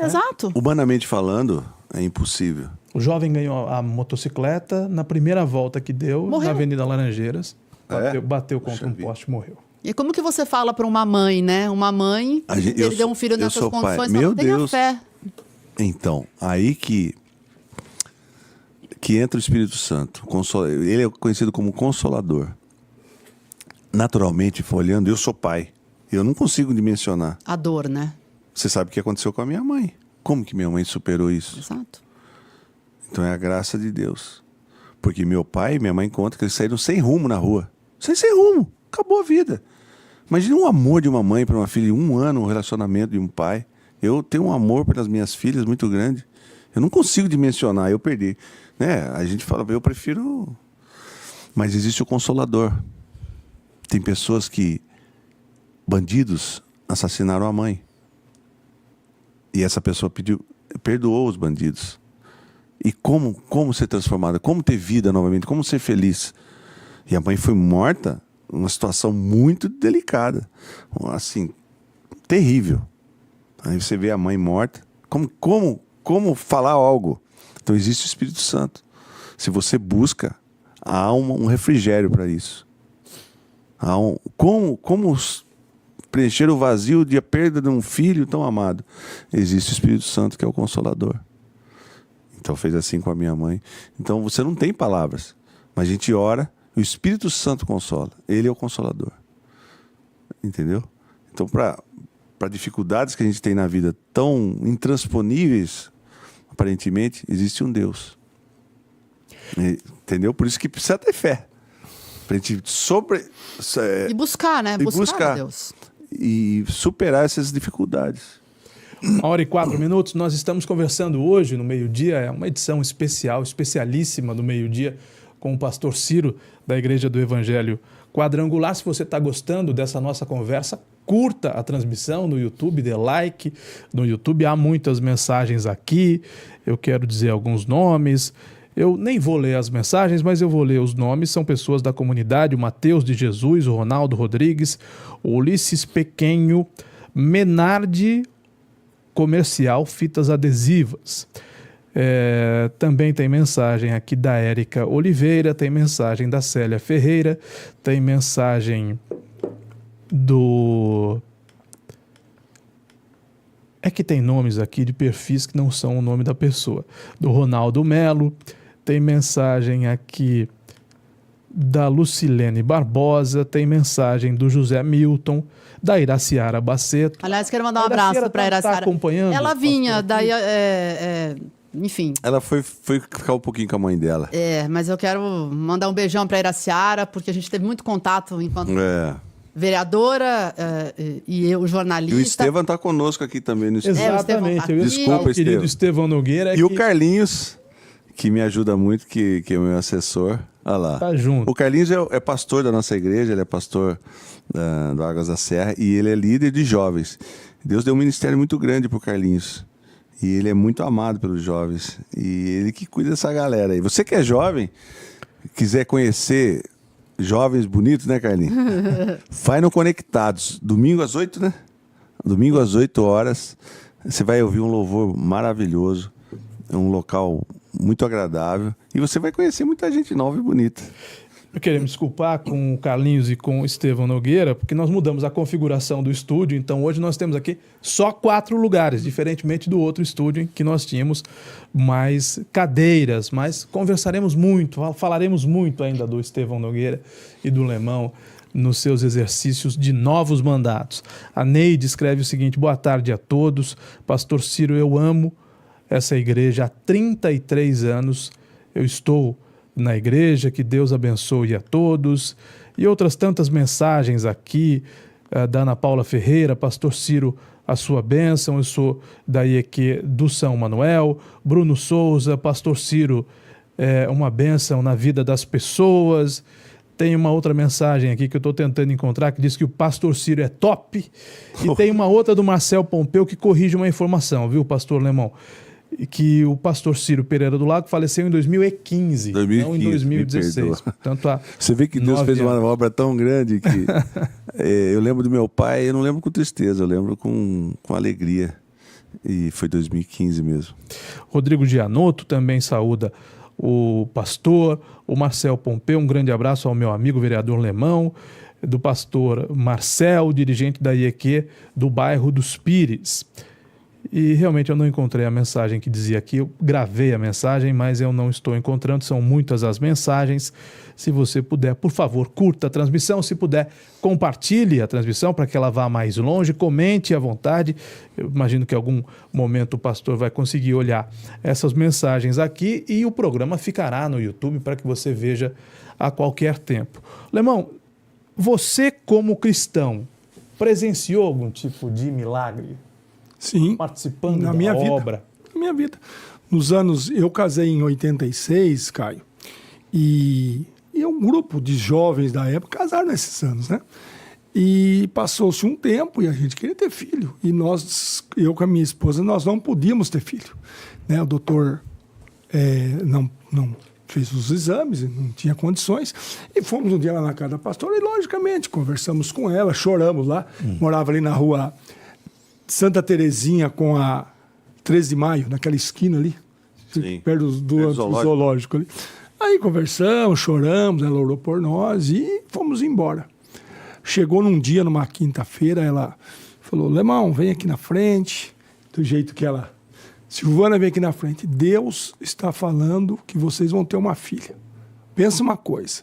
Exato. Humanamente falando, é impossível. O jovem ganhou a motocicleta na primeira volta que deu, na Avenida Laranjeiras. Bateu contra um poste e morreu. E como que você fala para uma mãe, né? Uma mãe perdeu um filho nessas condições, não tenha fé. Então, aí que entra o Espírito Santo. Ele é conhecido como Consolador. Naturalmente, olhando, eu sou pai. Eu não consigo dimensionar. A dor, né? Você sabe o que aconteceu com a minha mãe. Como que minha mãe superou isso? Exato. Então é a graça de Deus. Porque meu pai e minha mãe contam que eles saíram sem rumo na rua. Sem rumo. Acabou a vida. Imagina um amor de uma mãe para uma filha, 1 ano, um relacionamento de um pai. Eu tenho um amor pelas minhas filhas muito grande. Eu não consigo dimensionar, eu perdi. Né? A gente fala, eu prefiro... Mas existe o Consolador. Tem pessoas que... Bandidos assassinaram a mãe. E essa pessoa perdoou os bandidos. E como ser transformada? Como ter vida novamente? Como ser feliz? E a mãe foi morta numa situação muito delicada. Assim, terrível. Aí você vê a mãe morta. Como falar algo? Então existe o Espírito Santo. Se você busca, há um refrigério para isso. Como preencher o vazio de a perda de um filho tão amado? Existe o Espírito Santo, que é o Consolador. Então fez assim com a minha mãe. Então você não tem palavras, mas a gente ora, o Espírito Santo consola. Ele é o Consolador. Entendeu? Então para dificuldades que a gente tem na vida tão intransponíveis, aparentemente, existe um Deus. Entendeu? Por isso que precisa ter fé. Pra gente e buscar, né? Buscar Deus. E superar essas dificuldades. 1h04, nós estamos conversando hoje no meio-dia, é uma edição especial, especialíssima do meio-dia, com o pastor Ciro, da Igreja do Evangelho Quadrangular. Se você está gostando dessa nossa conversa, curta a transmissão no YouTube, dê like no YouTube, há muitas mensagens aqui, eu quero dizer alguns nomes. Eu nem vou ler as mensagens, mas eu vou ler os nomes. São pessoas da comunidade: o Mateus de Jesus, o Ronaldo Rodrigues, o Ulisses Pequenho, Menardi Comercial Fitas Adesivas. Também tem mensagem aqui da Érica Oliveira, tem mensagem da Célia Ferreira, tem mensagem do... É que tem nomes aqui de perfis que não são o nome da pessoa. Do Ronaldo Melo, tem mensagem aqui da Lucilene Barbosa, tem mensagem do José Milton, da Iraciara Baceto. Aliás, quero mandar um abraço para a Iraciara. Tá acompanhando? Ela vinha, daí, enfim. Ela foi ficar um pouquinho com a mãe dela. Mas eu quero mandar um beijão para a Iraciara, porque a gente teve muito contato enquanto vereadora e eu, jornalista. E o Estevam está conosco aqui também no estúdio. Exatamente. Desculpa, o querido Estevão Nogueira. E o Carlinhos, que me ajuda muito, que é o meu assessor. Olha lá. Tá junto. O Carlinhos é pastor da nossa igreja, ele é pastor do Águas da Serra e ele é líder de jovens. Deus deu um ministério muito grande pro Carlinhos. E ele é muito amado pelos jovens. E ele que cuida dessa galera aí. Você que é jovem, quiser conhecer jovens bonitos, né, Carlinhos? Vai no Conectados. Domingo às 8, né? Domingo às 8 horas. Você vai ouvir um louvor maravilhoso. É um local muito agradável. E você vai conhecer muita gente nova e bonita. Eu queria me desculpar com o Carlinhos e com o Estevão Nogueira, porque nós mudamos a configuração do estúdio, então hoje nós temos aqui só 4 lugares, diferentemente do outro estúdio em que nós tínhamos mais cadeiras, mas conversaremos muito, falaremos muito ainda do Estevão Nogueira e do Lemão nos seus exercícios de novos mandatos. A Neide escreve o seguinte: boa tarde a todos, Pastor Ciro, eu amo essa igreja há 33 anos, eu estou na igreja, que Deus abençoe a todos, e outras tantas mensagens aqui da Ana Paula Ferreira, Pastor Ciro, a sua bênção, eu sou da IEQ do São Manuel, Bruno Souza, Pastor Ciro, uma bênção na vida das pessoas. Tem uma outra mensagem aqui que eu estou tentando encontrar, que diz que o Pastor Ciro é top, e tem uma outra do Marcel Pompeu que corrige uma informação, viu, Pastor Lemão? Que o pastor Ciro Pereira do Lago faleceu em 2015, não em 2016. Portanto, você vê que Deus fez uma obra tão grande que eu lembro do meu pai, eu não lembro com tristeza, eu lembro com alegria. E foi 2015 mesmo. Rodrigo Gianotto também saúda o pastor, o Marcel Pompeu, um grande abraço ao meu amigo vereador Lemão, do pastor Marcel, dirigente da IEQ do bairro dos Pires. E realmente eu não encontrei a mensagem que dizia aqui, eu gravei a mensagem, mas eu não estou encontrando, são muitas as mensagens. Se você puder, por favor, curta a transmissão, se puder, compartilhe a transmissão para que ela vá mais longe, comente à vontade. Eu imagino que em algum momento o pastor vai conseguir olhar essas mensagens aqui e o programa ficará no YouTube para que você veja a qualquer tempo. Lemão, você como cristão presenciou algum tipo de milagre? Sim, participando da obra? Na minha vida. Nos anos, eu casei em 86, Caio, e um grupo de jovens da época casaram nesses anos, né? E passou-se um tempo e a gente queria ter filho. E eu com a minha esposa, nós não podíamos ter filho, né? O doutor não fez os exames, não tinha condições. E fomos um dia lá na casa da pastora e, logicamente, conversamos com ela, choramos lá. Morava ali na rua Santa Terezinha com a 13 de Maio, naquela esquina ali, sim, perto do zoológico ali. Aí conversamos, choramos, ela orou por nós e fomos embora. Chegou num dia, numa quinta-feira, ela falou: Lemão, vem aqui na frente, do jeito que ela... Silvana, vem aqui na frente. Deus está falando que vocês vão ter uma filha. Pensa uma coisa,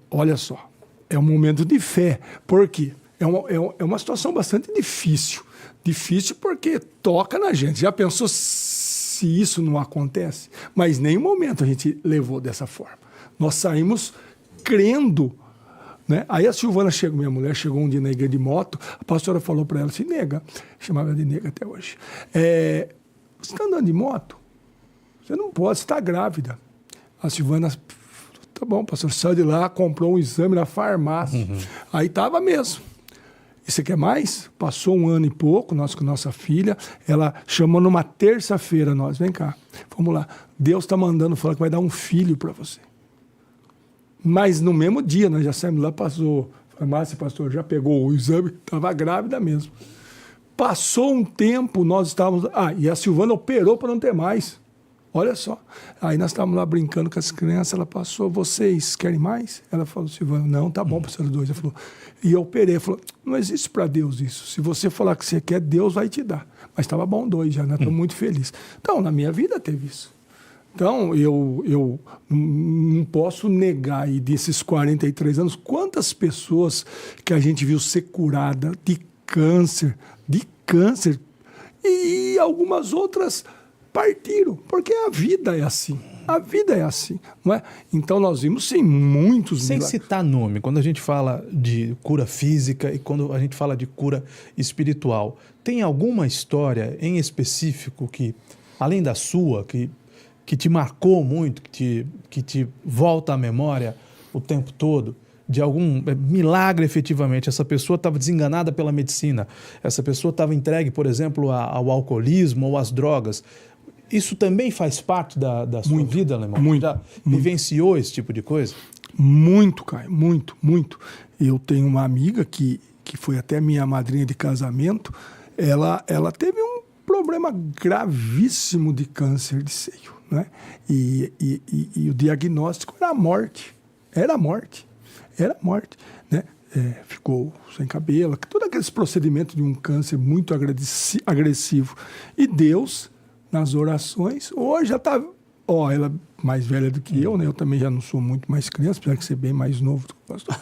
olha só, é um momento de fé. Por quê? É uma situação bastante difícil. Difícil porque toca na gente. Já pensou se isso não acontece? Mas em nenhum momento a gente levou dessa forma. Nós saímos crendo, né? Aí a Silvana chegou, minha mulher chegou um dia na igreja de moto, a pastora falou para ela assim: nega, chamava ela de nega até hoje, você está andando de moto? Você não pode, você está grávida. A Silvana... Tá bom, pastor, saiu de lá, comprou um exame na farmácia. Aí estava mesmo. E você quer mais? Passou um ano e pouco, nós com nossa filha, ela chamou numa terça-feira nós, vem cá, vamos lá, Deus está mandando falar que vai dar um filho para você. Mas no mesmo dia, nós já saímos lá, passou, farmácia, pastor, já pegou o exame, estava grávida mesmo. Passou um tempo, nós estávamos... e a Silvana operou para não ter mais. Olha só. Aí nós estávamos lá brincando com as crianças, ela passou: vocês querem mais? Ela falou: Silvana, não, tá bom, pastor, 2. Ela falou, e eu operei, falou: não existe para Deus isso. Se você falar que você quer, Deus vai te dar. Mas estava bom 2 já, né? Estou muito feliz. Então, na minha vida teve isso. Então, eu não posso negar aí desses 43 anos, quantas pessoas que a gente viu ser curada de câncer, e algumas outras partiram, porque a vida é assim. A vida é assim, não é? Então nós vimos sim muitos milagres. Sem citar nome, quando a gente fala de cura física e quando a gente fala de cura espiritual, tem alguma história em específico que, além da sua, que que te marcou muito, que te volta à memória o tempo todo, de algum milagre efetivamente? Essa pessoa estava desenganada pela medicina, essa pessoa estava entregue, por exemplo, ao alcoolismo ou às drogas. Isso também faz parte da sua vida, Alemão? Muito. Já vivenciou esse tipo de coisa? Muito, Caio, muito. Eu tenho uma amiga que foi até minha madrinha de casamento, ela teve um problema gravíssimo de câncer de seio, né? E o diagnóstico era a morte, né? Ficou sem cabelo, todos aqueles procedimentos de um câncer muito agressivo. E Deus, nas orações, hoje já está... ela é mais velha do que eu, né? Eu também já não sou muito mais criança, apesar de ser bem mais novo do que o pastor.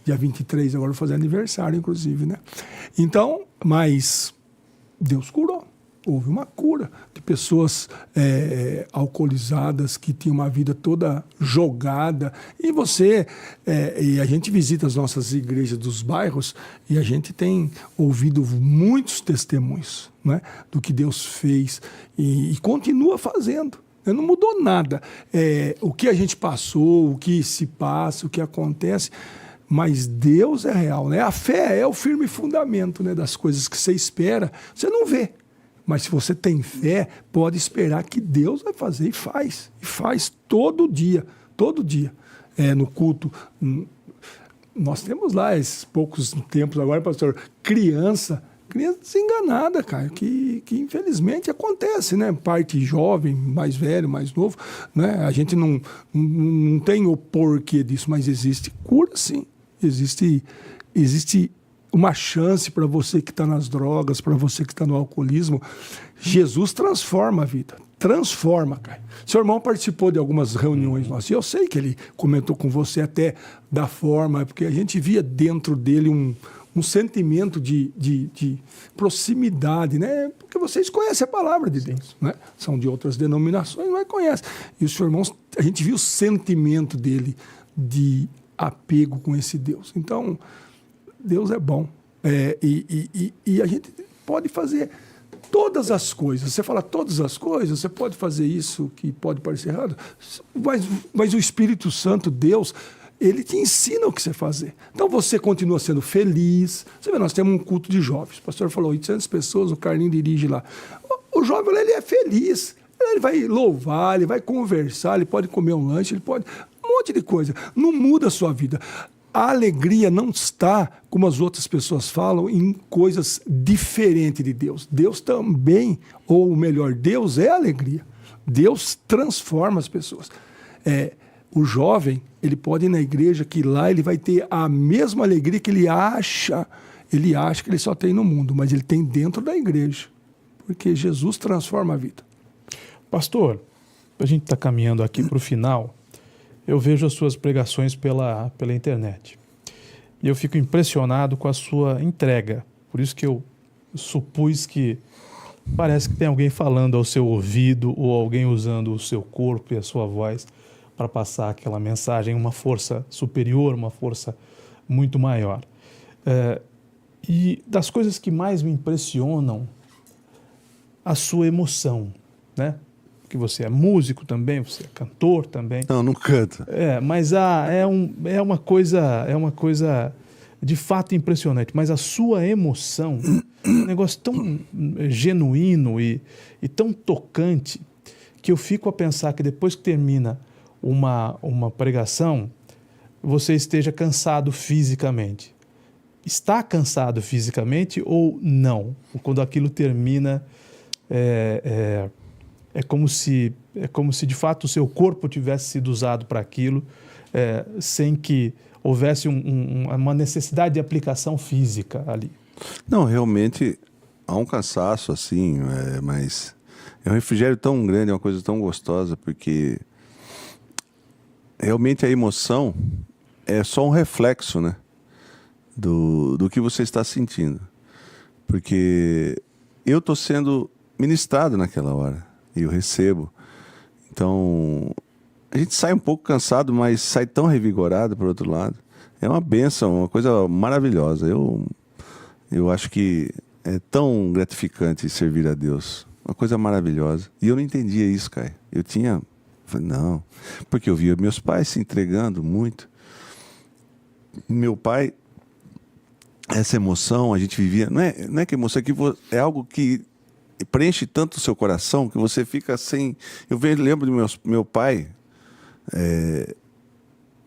Dia 23, agora vou fazer aniversário, inclusive, né? Então, mas Deus curou. Houve uma cura de pessoas alcoolizadas que tinham uma vida toda jogada. E e a gente visita as nossas igrejas dos bairros e a gente tem ouvido muitos testemunhos, né, do que Deus fez e continua fazendo. Não mudou nada. O que a gente passou, o que se passa, o que acontece... Mas Deus é real, né? A fé é o firme fundamento, né, das coisas que você espera. Você não vê. Mas se você tem fé, pode esperar que Deus vai fazer e faz. E faz todo dia. No culto. Nós temos lá esses poucos tempos agora, pastor, criança desenganada, cara, que infelizmente acontece, né? Parte jovem, mais velho, mais novo, né? A gente não tem o porquê disso, mas existe cura, sim. Existe uma chance para você que está nas drogas, para você que está no alcoolismo. Jesus transforma a vida. Transforma, cara. Seu irmão participou de algumas reuniões nossas. E eu sei que ele comentou com você até da forma, porque a gente via dentro dele um sentimento de proximidade, né? Porque vocês conhecem a palavra de Deus, né? São de outras denominações, mas conhecem. E o seu irmão, a gente viu o sentimento dele de apego com esse Deus. Então, Deus é bom. E a gente pode fazer todas as coisas. Você fala todas as coisas, você pode fazer isso que pode parecer errado, mas o Espírito Santo, Deus, ele te ensina o que você fazer. Então você continua sendo feliz. Você vê, nós temos um culto de jovens. O pastor falou, 800 pessoas, o Carlinho dirige lá. O jovem, ele é feliz. Ele vai louvar, ele vai conversar, ele pode comer um lanche, ele pode... Um monte de coisa. Não muda a sua vida. A alegria não está, como as outras pessoas falam, em coisas diferentes de Deus. Deus também, ou melhor, Deus é alegria. Deus transforma as pessoas. O jovem, ele pode ir na igreja que lá ele vai ter a mesma alegria que ele acha que ele só tem no mundo, mas ele tem dentro da igreja, porque Jesus transforma a vida. Pastor, a gente está caminhando aqui para o final, eu vejo as suas pregações pela internet e eu fico impressionado com a sua entrega, por isso que eu supus que parece que tem alguém falando ao seu ouvido ou alguém usando o seu corpo e a sua voz para passar aquela mensagem, uma força superior, uma força muito maior. E das coisas que mais me impressionam, a sua emoção, né? Porque você é músico também, você é cantor também. Não canto. Mas é uma coisa de fato impressionante. Mas a sua emoção é um negócio tão genuíno e tão tocante que eu fico a pensar que depois que termina uma pregação, você esteja cansado fisicamente. Está cansado fisicamente ou não? Quando aquilo termina, é como se de fato o seu corpo tivesse sido usado para aquilo, sem que houvesse uma necessidade de aplicação física ali. Não, realmente há um cansaço assim, mas é um refrigério tão grande, é uma coisa tão gostosa, porque realmente a emoção é só um reflexo, né, do que você está sentindo. Porque eu estou sendo ministrado naquela hora e eu recebo. Então, a gente sai um pouco cansado, mas sai tão revigorado, por outro lado. É uma bênção, uma coisa maravilhosa. Eu acho que é tão gratificante servir a Deus. uma coisa maravilhosa. E eu não entendia isso, Caio. Falei, não, porque eu via meus pais se entregando muito. Meu pai, essa emoção, a gente vivia... Não é que emoção, é algo que preenche tanto o seu coração que você fica sem... Eu lembro do meu pai,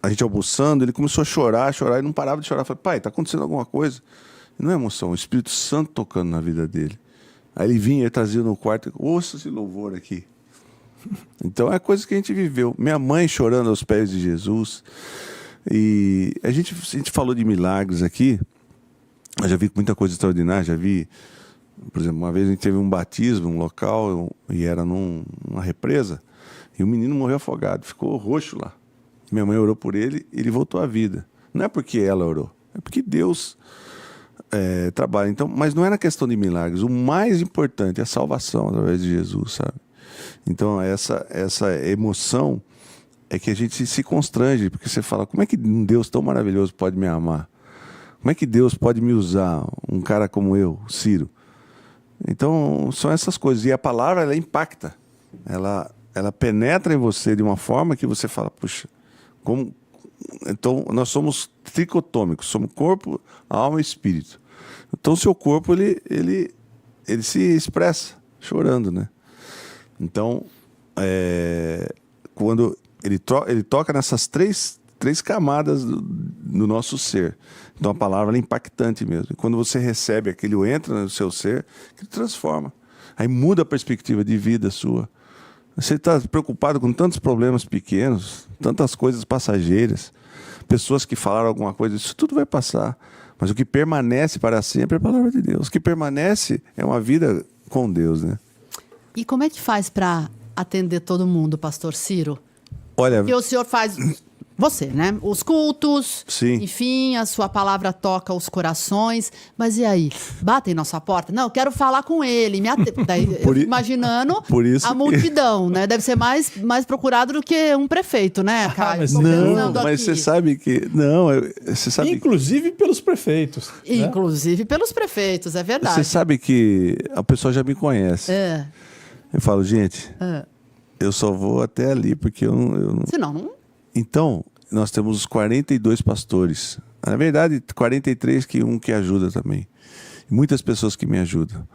a gente almoçando, ele começou a chorar e não parava de chorar. Eu falei, pai, está acontecendo alguma coisa? Não é emoção, o Espírito Santo tocando na vida dele. Aí ele vinha, ele trazia no quarto, ouça esse louvor aqui. Então é coisa que a gente viveu. Minha mãe chorando aos pés de Jesus. E a gente falou de milagres aqui. Eu já vi muita coisa extraordinária. Já vi, por exemplo, uma vez a gente teve um batismo, um local, e era numa represa. E o menino morreu afogado, ficou roxo lá. Minha mãe orou por ele e ele voltou à vida. Não é porque ela orou, é porque Deus trabalha. Então, mas não é na questão de milagres. O mais importante é a salvação através de Jesus, sabe? Então, essa emoção é que a gente se constrange, porque você fala, como é que um Deus tão maravilhoso pode me amar? Como é que Deus pode me usar, um cara como eu, Ciro? Então, são essas coisas. E a palavra, ela impacta. Ela penetra em você de uma forma que você fala, puxa, como... Então, nós somos tricotômicos, somos corpo, alma e espírito. Então, o seu corpo, ele se expressa chorando, né? Então, quando ele toca nessas três camadas do nosso ser. Então, a palavra é impactante mesmo. E quando você recebe aquilo, entra no seu ser, que transforma. Aí muda a perspectiva de vida sua. Você está preocupado com tantos problemas pequenos, tantas coisas passageiras, pessoas que falaram alguma coisa, isso tudo vai passar. Mas o que permanece para sempre é a palavra de Deus. O que permanece é uma vida com Deus, né? E como é que faz para atender todo mundo, pastor Ciro? Olha, porque o senhor faz... Você, né? Os cultos, sim. Enfim, a sua palavra toca os corações. Mas e aí? Batem na sua porta? Não, eu quero falar com ele. Daí, eu fico imaginando a multidão, né? Deve ser mais procurado do que um prefeito, né, Caio? Mas você sabe que... Não, você sabe... Inclusive pelos prefeitos. Inclusive pelos prefeitos, é verdade. Você sabe que a pessoa já me conhece. Eu falo, gente, eu só vou até ali, porque eu não... Senão, não... Então, nós temos os 42 pastores. Na verdade, 43 que ajuda também. E muitas pessoas que me ajudam.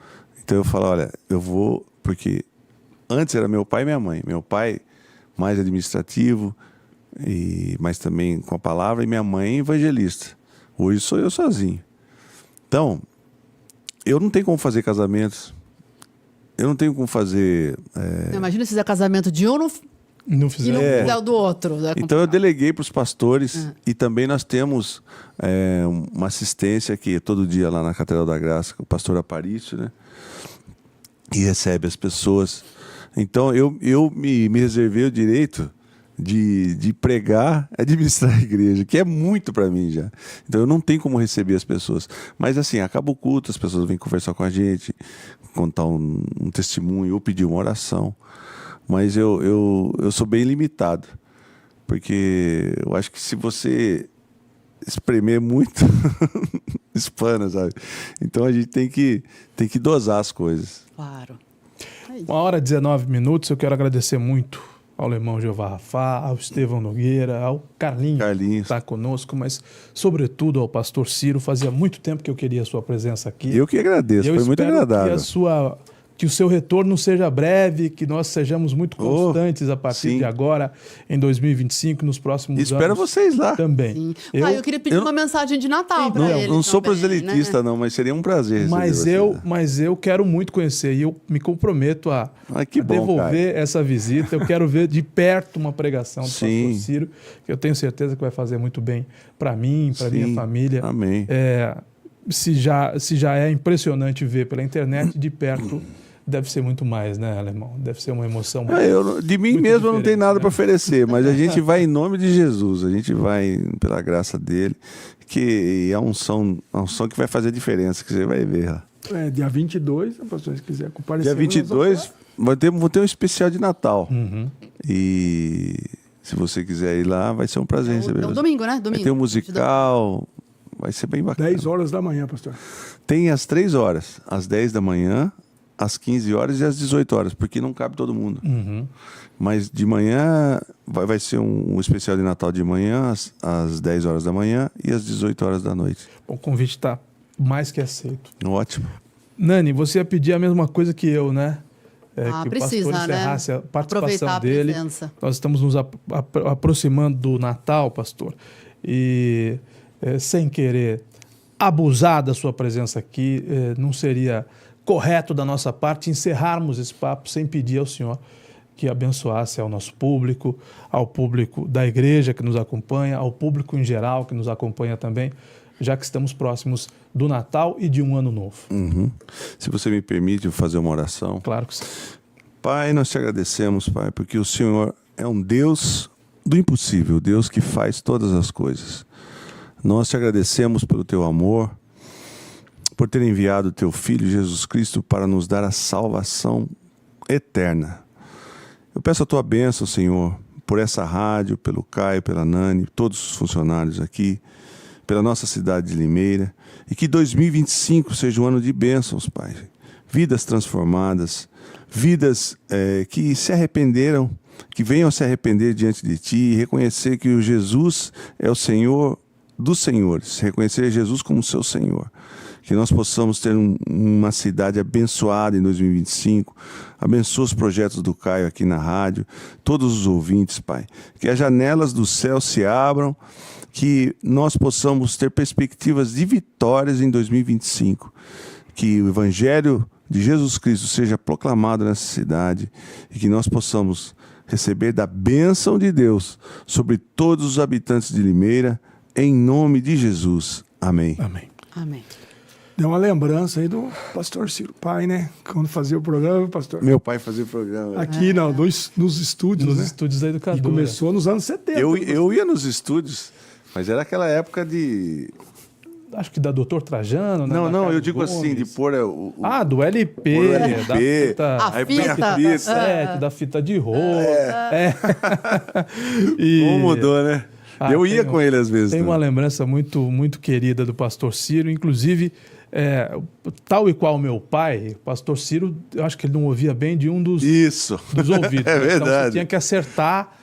Então eu falo, olha, eu vou... Porque antes era meu pai e minha mãe. Meu pai mais administrativo, mas também com a palavra, e minha mãe evangelista. Hoje sou eu sozinho. Então, eu não tenho como fazer casamentos. Eu não tenho como fazer... Imagina se fizer casamento de um... Não fizer. E não fizer o do outro. Então eu deleguei para os pastores e também nós temos uma assistência aqui todo dia lá na Catedral da Graça, o pastor Aparício, né? E recebe as pessoas. Então eu me reservei o direito de pregar, administrar a igreja, que é muito para mim já. Então eu não tenho como receber as pessoas. Mas assim, acaba o culto, as pessoas vêm conversar com a gente, contar um testemunho ou pedir uma oração. Mas eu sou bem limitado, porque eu acho que se você espremer muito, espana, sabe? Então a gente tem que dosar as coisas. Claro. 1h19, eu quero agradecer muito ao Alemão Jeová Rafá, ao Estevão Nogueira, ao Carlinhos. Que está conosco, mas sobretudo ao pastor Ciro. Fazia muito tempo que eu queria a sua presença aqui. Eu que agradeço, foi muito agradável. Que o seu retorno seja breve, que nós sejamos muito constantes a partir de agora, em 2025, nos próximos anos. Espero vocês lá. Também. Sim. Eu queria pedir uma mensagem de Natal para ele. Não sou proselitista, né? Mas seria um prazer. Mas eu quero muito conhecer e eu me comprometo a devolver essa visita. Eu quero ver de perto uma pregação do pastor Ciro, que eu tenho certeza que vai fazer muito bem para mim, para minha família. Amém. Se já é impressionante ver pela internet, de perto... Deve ser muito mais, né, Alemão? Deve ser uma emoção de mim mesmo eu não tenho nada para oferecer, mas a gente vai em nome de Jesus, a gente vai pela graça dele, que é a unção que vai fazer a diferença, que você vai ver lá. Dia 22, se quiser comparecer. Dia 22, vou ter um especial de Natal. E se você quiser ir lá, vai ser um prazer receber você. Domingo, né? Domingo. Vai ter um musical, vai ser bem bacana. 10 horas da manhã, pastor. Tem às 3 horas, às 10 da manhã, às 15 horas e às 18 horas, porque não cabe todo mundo. Mas de manhã vai ser um especial de Natal de manhã, às 10 horas da manhã e às 18 horas da noite. O convite está mais que aceito. Ótimo. Nani, você ia pedir a mesma coisa que eu, né? Que precisa, o pastor encerrasse, né? A participação dele. Presença. Nós estamos nos aproximando do Natal, pastor, e sem querer abusar da sua presença aqui, não seria correto da nossa parte encerrarmos esse papo sem pedir ao senhor que abençoasse ao nosso público, ao público da igreja que nos acompanha, ao público em geral que nos acompanha também, já que estamos próximos do Natal e de um ano novo. Se você me permite eu fazer uma oração. Claro que sim. Pai, nós te agradecemos, Pai, porque o Senhor é um Deus do impossível, Deus que faz todas as coisas. Nós te agradecemos pelo teu amor, por ter enviado o teu Filho Jesus Cristo para nos dar a salvação eterna. Eu peço a tua bênção, Senhor, por essa rádio, pelo Caio, pela Nani, todos os funcionários aqui, pela nossa cidade de Limeira, e que 2025 seja um ano de bênçãos, Pai. Vidas transformadas, vidas que se arrependeram, que venham a se arrepender diante de Ti e reconhecer que o Jesus é o Senhor dos senhores, reconhecer Jesus como seu Senhor. Que nós possamos ter uma cidade abençoada em 2025. Abençoa os projetos do Caio aqui na rádio, todos os ouvintes, Pai. Que as janelas do céu se abram, que nós possamos ter perspectivas de vitórias em 2025. Que o Evangelho de Jesus Cristo seja proclamado nessa cidade e que nós possamos receber da bênção de Deus sobre todos os habitantes de Limeira, em nome de Jesus. Amém. Amém. Amém. Deu uma lembrança aí do pastor Ciro, pai, né? Quando fazia o programa, pastor. Meu pai fazia o programa. Aqui, não, nos estúdios, Nos né? estúdios da Educadora. E começou nos anos 70. Eu ia nos estúdios, mas era aquela época de... Acho que da Doutor Trajano, né? Não, eu digo assim, de pôr do LP, pôr o LP, da fita, aí põe a fita. da fita de rolo. Como mudou, né? Eu ia com ele às vezes. Tem uma lembrança muito, muito querida do pastor Ciro, inclusive, tal e qual meu pai, o pastor Ciro, eu acho que ele não ouvia bem de um dos ouvidos. É verdade. Então você tinha que acertar.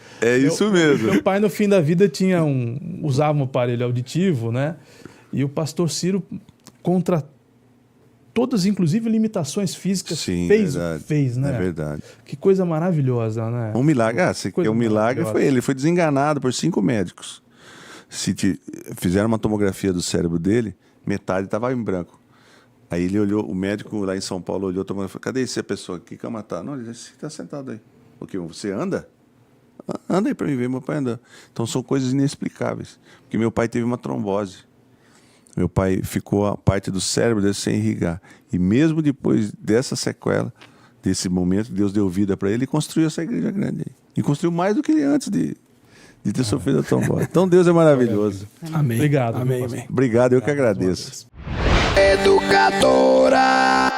Isso mesmo. Meu pai, no fim da vida, usava um aparelho auditivo, né? E o pastor Ciro, contra todas, inclusive limitações físicas, fez, né? É verdade. Que coisa maravilhosa, né? Um milagre. Um milagre foi ele. Ele foi desenganado por 5 médicos. Fizeram uma tomografia do cérebro dele, metade estava em branco. Aí ele olhou, o médico lá em São Paulo olhou, tomou, falou: cadê essa pessoa? Que cama tá? Não, ele está sentado aí. O quê? Você anda? Anda aí para mim ver, meu pai andando. Então são coisas inexplicáveis. Porque meu pai teve uma trombose. Meu pai ficou a parte do cérebro dele sem irrigar. E mesmo depois dessa sequela, desse momento, Deus deu vida para ele e construiu essa igreja grande aí. E construiu mais do que ele antes de ter sofrido a trombose. Então Deus é maravilhoso. Amém. Obrigado. Amém. Obrigado, eu que agradeço. Educadora.